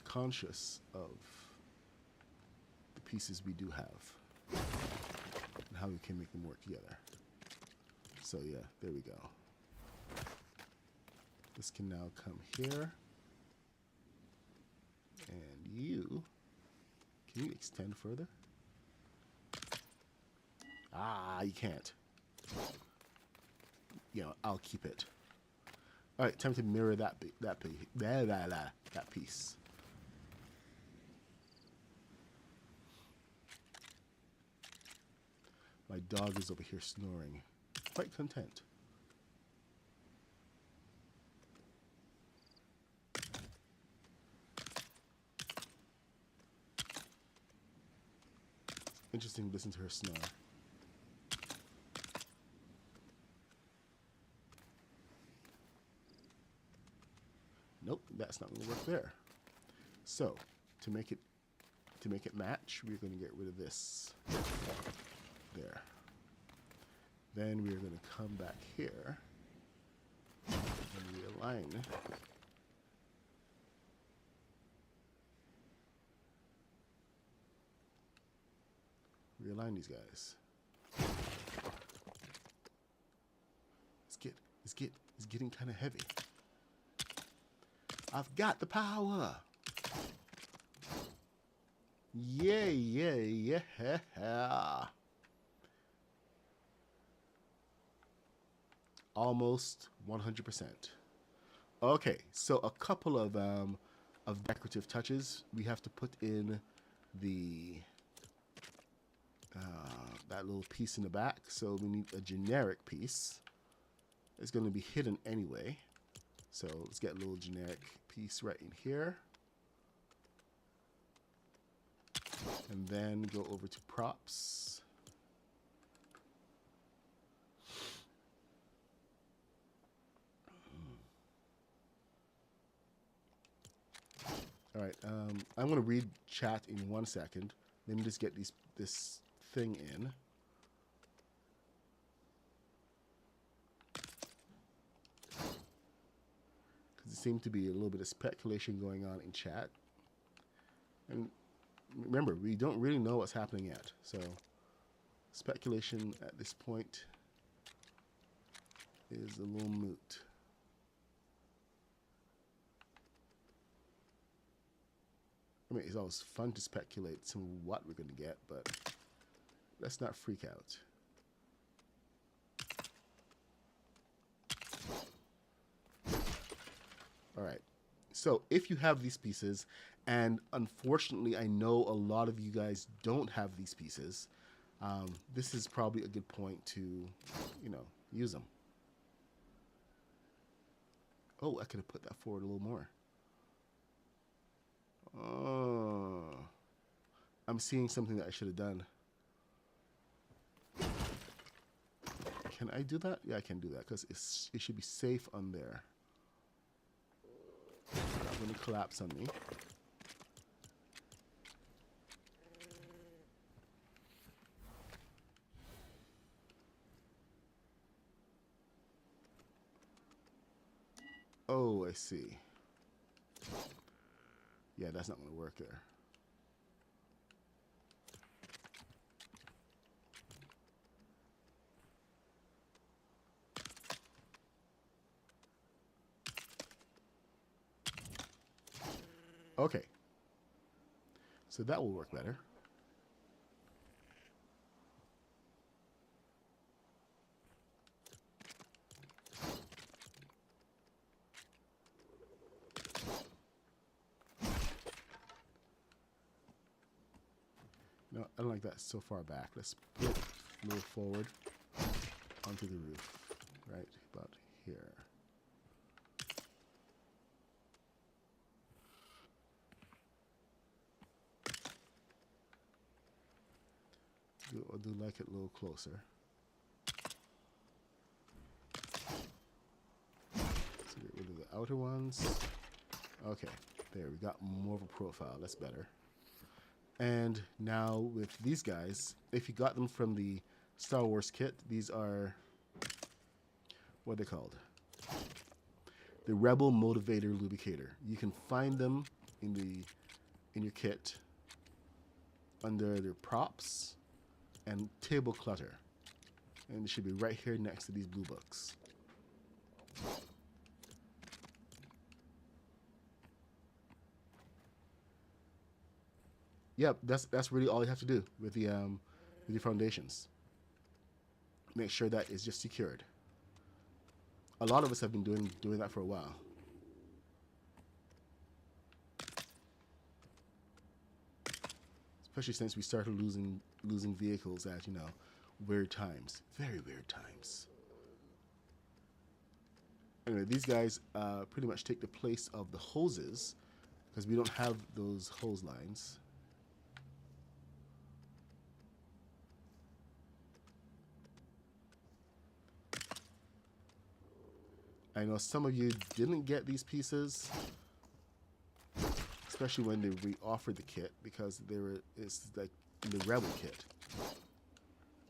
conscious of the pieces we do have and how we can make them work together. So yeah, there we go. This can now come here. And you, can you extend further? Ah, you can't. You know, I'll keep it. All right, time to mirror that piece. My dog is over here snoring, quite content. Interesting to listen to her snore. Nope, that's not going to work there. So, to make it match, we're going to get rid of this. There. Then we're going to come back here and realign. Realign these guys. It's getting kind of heavy. I've got the power. Yeah, yeah, yeah. Almost 100%. Okay, so a couple of decorative touches. We have to put in the that little piece in the back. So we need a generic piece. It's going to be hidden anyway. So let's get a little generic piece right in here. And then go over to props. All right, I'm going to read chat in 1 second. Let me just get this thing in. Because there seems to be a little bit of speculation going on in chat. And remember, we don't really know what's happening yet. So speculation at this point is a little moot. I mean, it's always fun to speculate some what we're going to get, but let's not freak out. All right. So if you have these pieces, and unfortunately, I know a lot of you guys don't have these pieces, this is probably a good point to, you know, use them. Oh, I could have put that forward a little more. Oh, I'm seeing something that I should have done. Can I do that? Yeah, I can do that because it should be safe on there. Not going to collapse on me. Oh, I see. Yeah, that's not going to work there. Okay. So that will work better. No, I don't like that so far back. Let's move forward onto the roof. Right about here. I'll do like it a little closer. So get rid of the outer ones. Okay, there, we got more of a profile. That's better. And now with these guys, if you got them from the Star Wars kit, these are, what are they called? The Rebel Motivator Lubricator. You can find them in your kit under their props and table clutter. And it should be right here next to these blue books. Yep, that's really all you have to do with the foundations. Make sure that it's just secured. A lot of us have been doing that for a while. Especially since we started losing vehicles at, you know, weird times. Very weird times. Anyway, these guys pretty much take the place of the hoses because we don't have those hose lines. I know some of you didn't get these pieces, especially when they re-offered the kit, because it's like in the Rebel kit.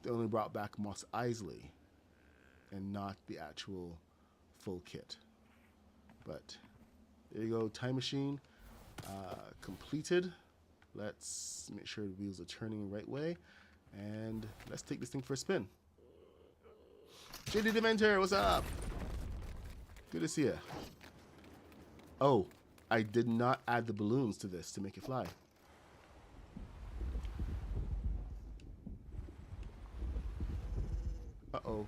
They only brought back Mos Eisley and not the actual full kit. But there you go, time machine completed. Let's make sure the wheels are turning the right way, and let's take this thing for a spin. JD Dementor, what's up? Good to see you. Oh, I did not add the balloons to this to make it fly. Uh-oh.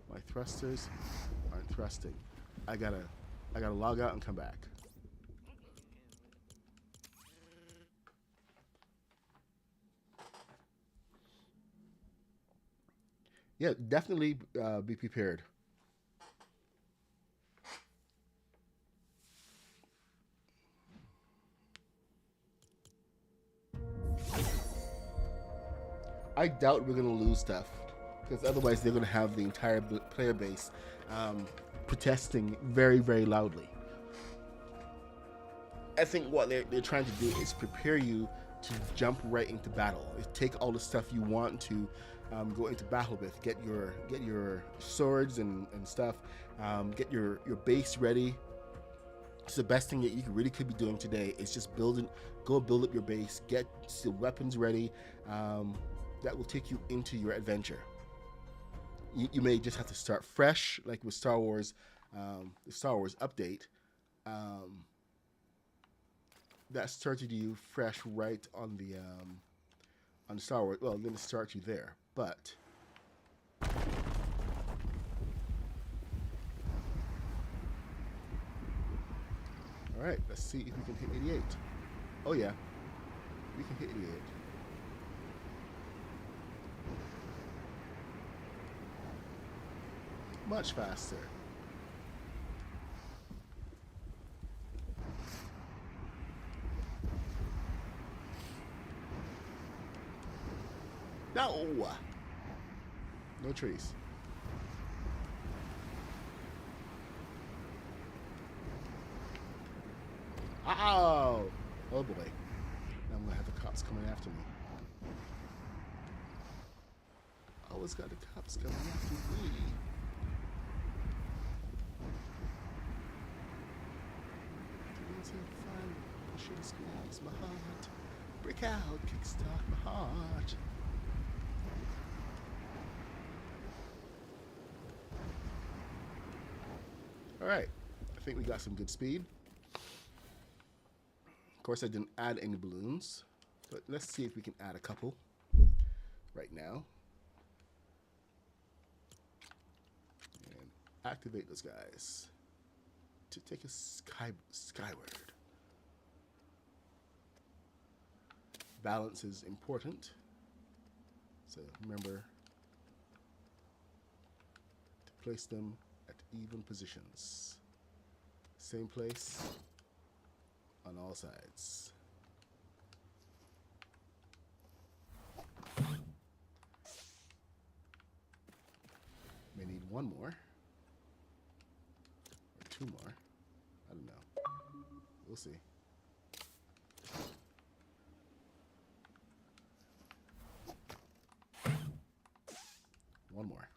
My thrusters aren't thrusting. I gotta log out and come back. Yeah, definitely be prepared. I doubt we're gonna lose stuff, because otherwise they're gonna have the entire player base protesting very, very loudly. I think what they're trying to do is prepare you to jump right into battle. Take all the stuff you want to go into battle with. Get your swords and stuff. Get your base ready. So the best thing that you really could be doing today is just go build up your base, get the weapons ready. That will take you into your adventure. You may just have to start fresh, like with Star Wars, the Star Wars update. That started you fresh right on the Star Wars. Well, then it starts you there, but all right, let's see if we can hit 88. Oh yeah, we can hit 88. Much faster. No! No trees. Ow! Oh boy. Now I'm gonna have the cops coming after me. Always got the cops coming after me. Pushing, squeeze my heart. Break out, kickstart my heart. Alright, I think we got some good speed. Of course, I didn't add any balloons, but let's see if we can add a couple right now. And activate those guys to take us skyward. Balance is important, so remember to place them at even positions. Same place on all sides. May need one more or two more. I don't know. We'll see. One more.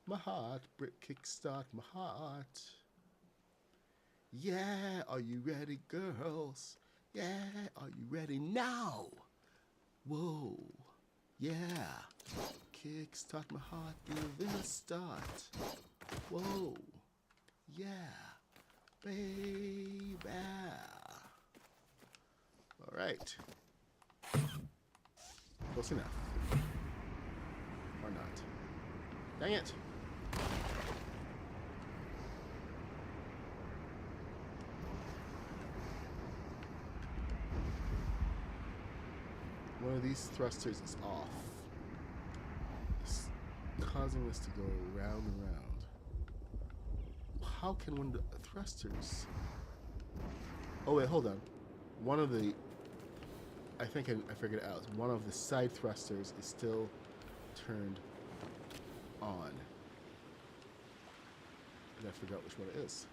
My heart, brick kickstart my heart. Yeah, are you ready, girls? Yeah, are you ready now? Whoa, yeah. Kickstart my heart, give it a start. Whoa, yeah, baby. All right. Close enough. Or not. Dang it. One of these thrusters is off. It's causing us to go round and round. How can one of the thrusters... Oh wait, hold on. One of the... I think I figured it out. One of the side thrusters is still turned on. I gotta figure out which one it is.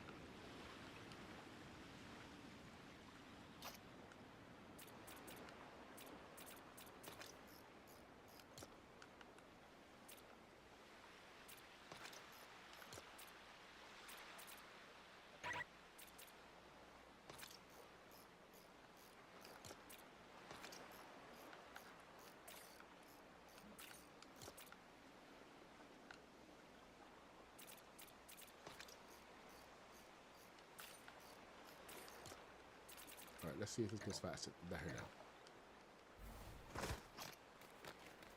Alright, let's see if this goes faster. Better now.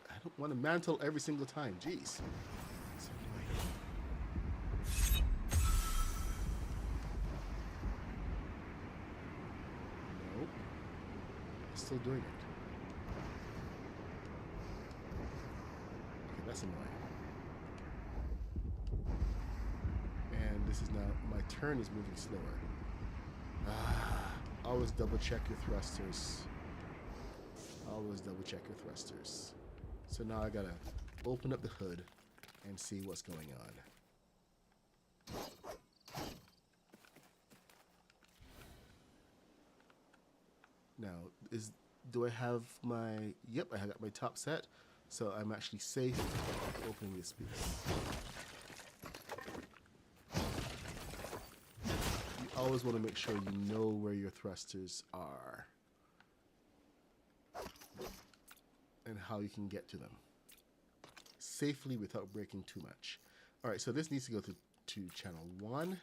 I don't want to mantle every single time. Jeez. So annoying. Nope. Still doing it. Okay, that's annoying. And this is now, my turn is moving slower. Always double check your thrusters. Always double check your thrusters. So now I gotta open up the hood and see what's going on. Now, do I have my... Yep, I got my top set. So I'm actually safe opening this piece. You always want to make sure you know where your thrusters are. And how you can get to them. Safely without breaking too much. Alright, so this needs to go to channel 1.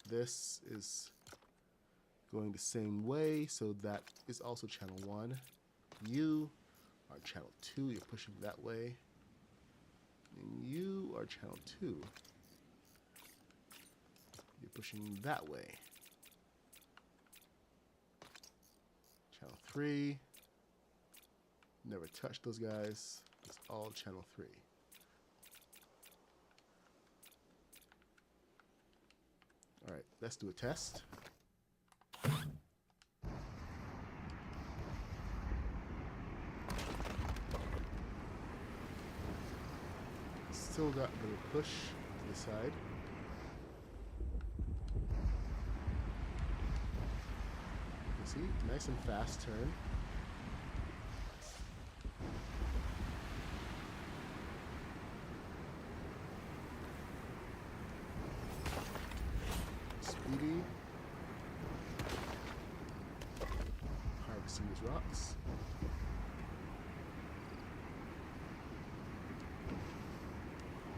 This is going the same way, so that is also channel 1. You are channel 2, you're pushing that way. And you are channel 2. You're pushing that way. Channel 3. Never touch those guys. It's all channel 3. Alright, let's do a test. Still got a little push to the side. You see, nice and fast turn. Speedy. Harvesting these rocks.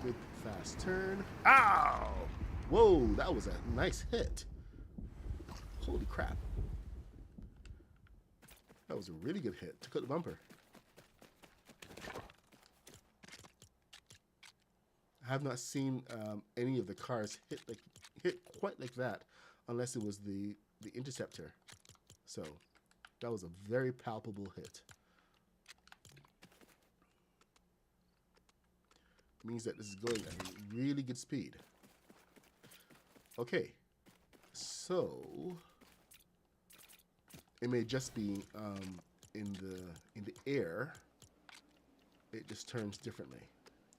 Good fast turn. Ow! Whoa, that was a nice hit. Holy crap. That was a really good hit. Took out the bumper. I have not seen any of the cars hit quite like that unless it was the Interceptor. So that was a very palpable hit. Means that this is going at a really good speed. Okay, so it may just be in the air. It just turns differently,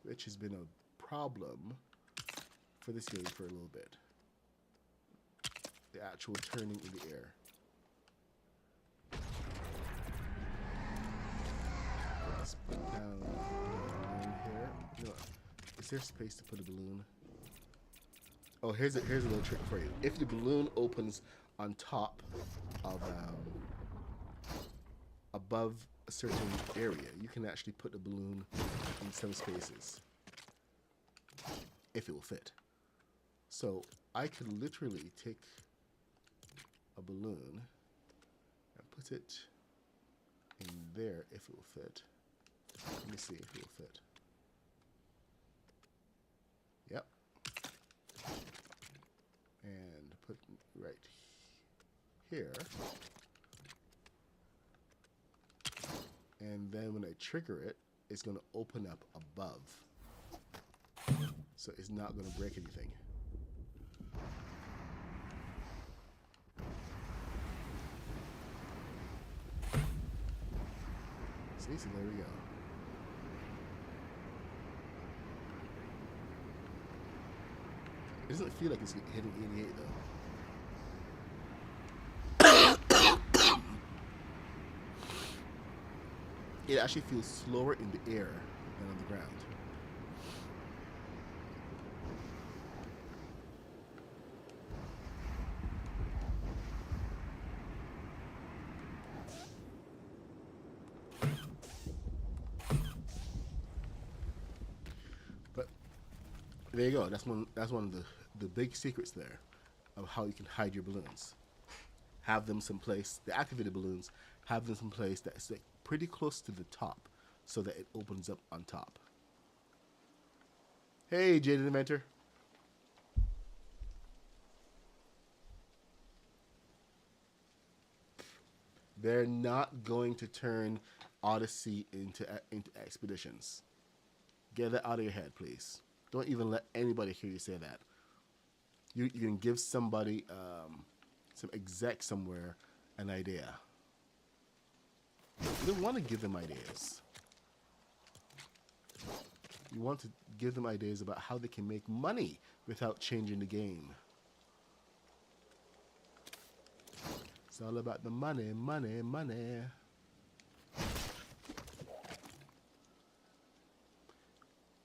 which has been a problem for this game for a little bit. The actual turning in the air. Let's put down the balloon here. No, is there space to put a balloon? Oh, here's a little trick for you. If the balloon opens on top of above a certain area, you can actually put the balloon in some spaces if it will fit. So I could literally take a balloon and put it in there if it will fit. Let me see if it will fit. Yep. And put right here. And then when I trigger it, it's going to open up above. So it's not going to break anything. See, so there we go. It doesn't feel like it's hitting 88 though. It actually feels slower in the air than on the ground. But there you go. That's one of the big secrets there of how you can hide your balloons. Have them someplace, the activated balloons, have them someplace that's like pretty close to the top so that it opens up on top. Hey, Jaded Inventor. They're not going to turn Odyssey into Expeditions. Get that out of your head, please. Don't even let anybody hear you say that. You can give somebody, some exec somewhere, an idea. You don't want to give them ideas. You want to give them ideas about how they can make money without changing the game. It's all about the money, money, money.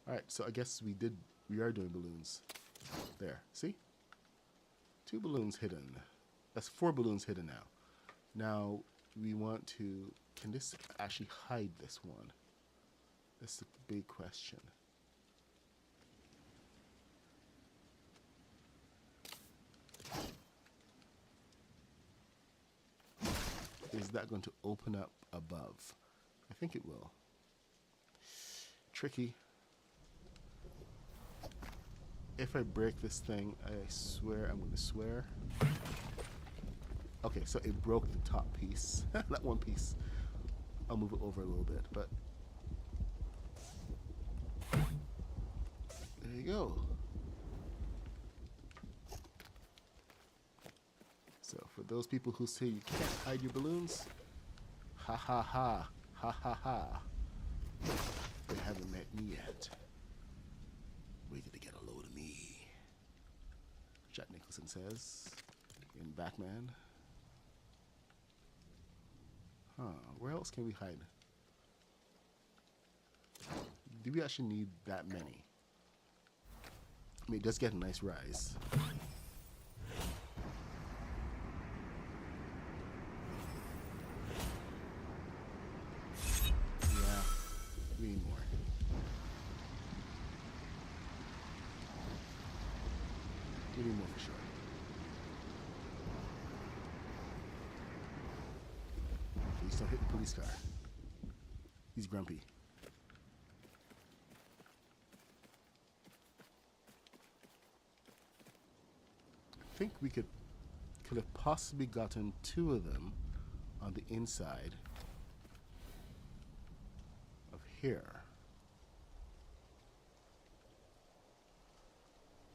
Alright, so I guess we are doing balloons. There, see? 2 balloons hidden. That's 4 balloons hidden now. Now, we want to... Can this actually hide this one? That's the big question. Is that going to open up above? I think it will. Tricky. If I break this thing, I swear I'm going to swear. Okay, so it broke the top piece. That one piece. I'll move it over a little bit, but... There you go. So, for those people who say you can't hide your balloons, ha ha ha, ha ha ha. They haven't met me yet. Waiting to get a load of me. Jack Nicholson says in Batman. Huh, where else can we hide? Do we actually need that many? I mean, it does get a nice rise. Yeah, we need more. We need more for sure. Please don't hit the police car. He's grumpy. I think we could have possibly gotten 2 of them on the inside of here.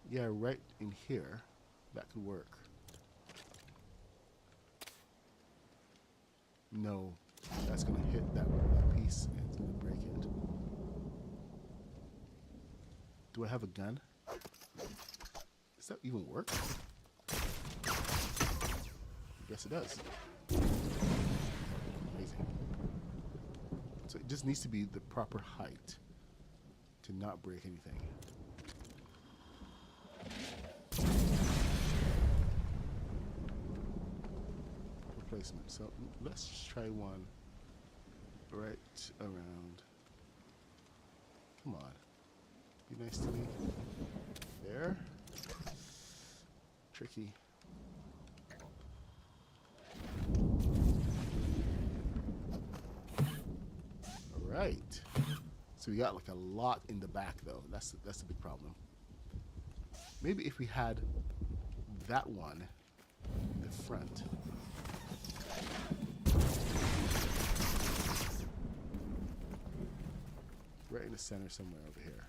Yeah, right in here. That could work. No, that's going to hit that piece and it's going to break it. Do I have a gun? Does that even work? Yes, it does. Amazing. So it just needs to be the proper height to not break anything. Placement. So let's just try one right around. Come on. Be nice to me. There. Tricky. Alright. So we got like a lot in the back though. That's the big problem. Maybe if we had that one in the front. Right in the center somewhere over here.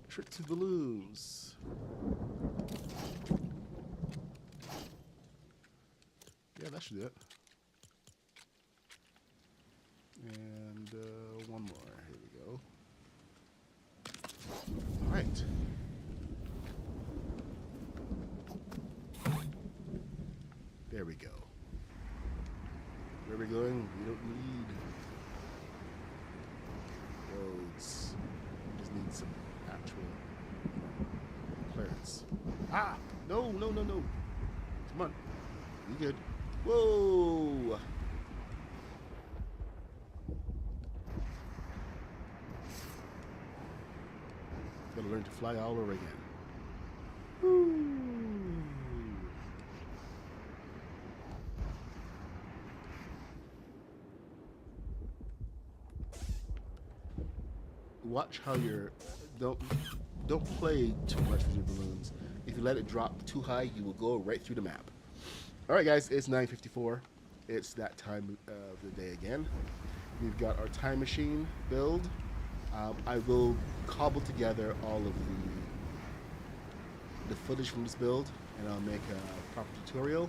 Trick to balloons. Yeah, that should do it. And one more. Here we go. All right. There we go. Where are we going? We don't need roads. We just need some actual clearance. Ah! No, no, no, no. Come on. We good. Whoa! Gotta learn to fly all over again. Woo! Watch how you're don't play too much with your balloons. If you let it drop too high, you will go right through the map. All right, guys, it's 9:54. It's that time of the day again. We've got our time machine build. I will cobble together all of the footage from this build, and I'll make a proper tutorial.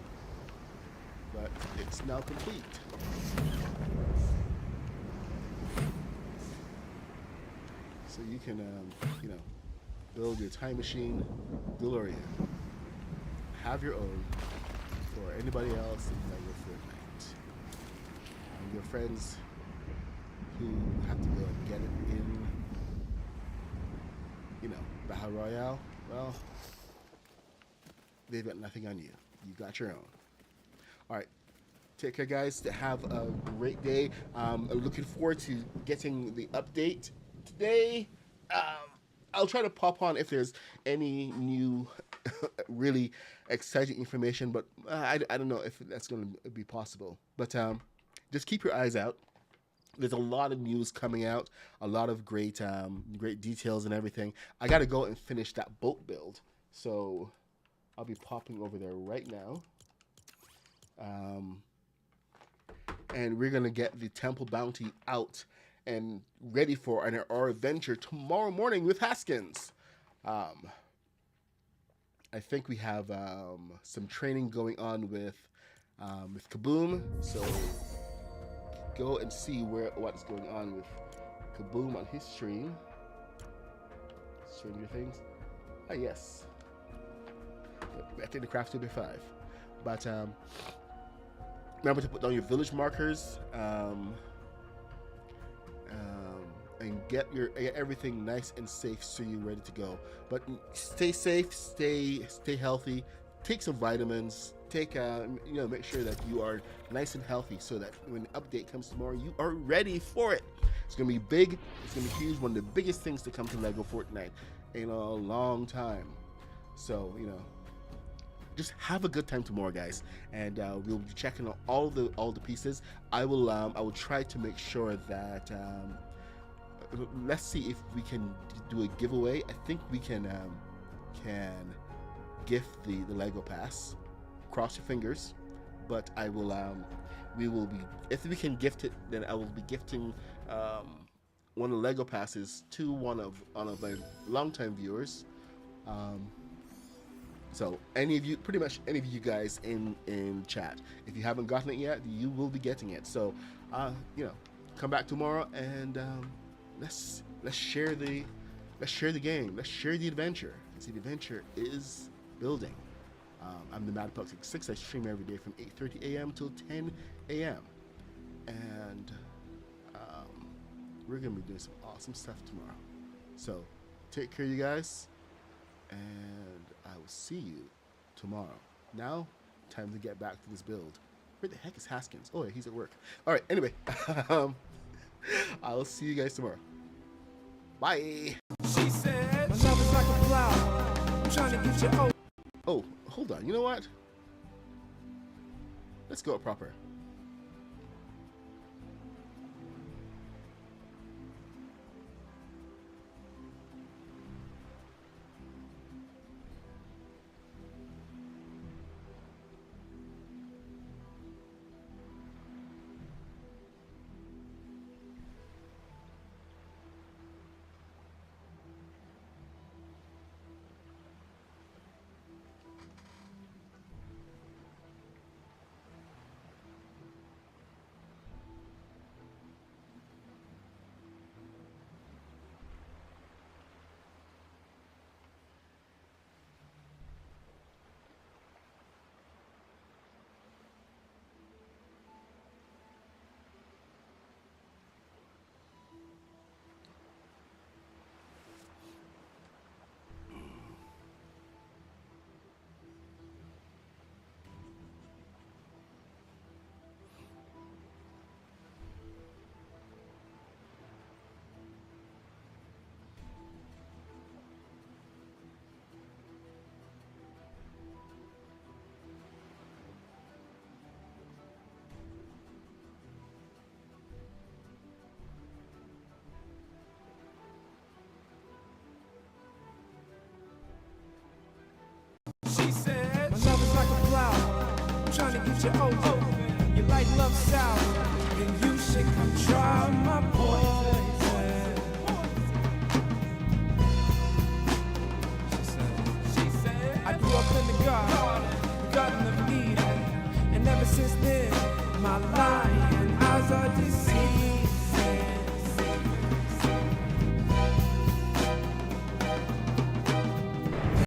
But it's now complete. so you can, build your time machine DeLorean. Have your own for anybody else in Lego Fortnite. And your friends who have to go and get it in, Battle Royale, well, they've got nothing on you. You got your own. All right. Take care, guys. Have a great day. Looking forward to getting the update today. I'll try to pop on if there's any new, really exciting information, but I don't know if that's going to be possible. But just keep your eyes out. There's a lot of news coming out, a lot of great details and everything. I got to go and finish that boat build, so I'll be popping over there right now. And we're going to get the Temple Bounty out and ready for our adventure tomorrow morning with Haskins. I think we have some training going on with Kaboom, so go and see what's going on with Kaboom on his stream. Stranger Things. Ah, yes. I think the Craft 2x5. But remember to put down your village markers and get everything nice and safe so you're ready to go. But stay safe, stay healthy, take some vitamins, make sure that you are nice and healthy so that when the update comes tomorrow, you are ready for it. It's gonna be big, it's gonna be huge, one of the biggest things to come to Lego Fortnite in a long time. So, just have a good time tomorrow, guys, and we'll be checking out all the pieces. I will try to make sure that let's see if we can do a giveaway. I think we can gift the Lego pass. Cross your fingers, but I will we will be, if we can gift it, then I will be gifting one of the Lego passes to one of my longtime viewers. So pretty much any of you guys in chat, if you haven't gotten it yet, you will be getting it. So, come back tomorrow and let's share the game. Let's share the adventure. See, the adventure is building. I'm the Mad Puck 66. I stream every day from 8:30 a.m. till 10 a.m. and we're gonna be doing some awesome stuff tomorrow. So, take care, you guys. And I will see you tomorrow. Now, time to get back to this build. Where the heck is Haskins? Oh, yeah, he's at work. All right, anyway, I'll see you guys tomorrow. Bye. She said, my love is like a flower. I'm trying to get you over. Oh, hold on. You know what? Let's go proper. She said, my love is like a flower. I'm trying to get you over. You like love sour, then you should come try my boy.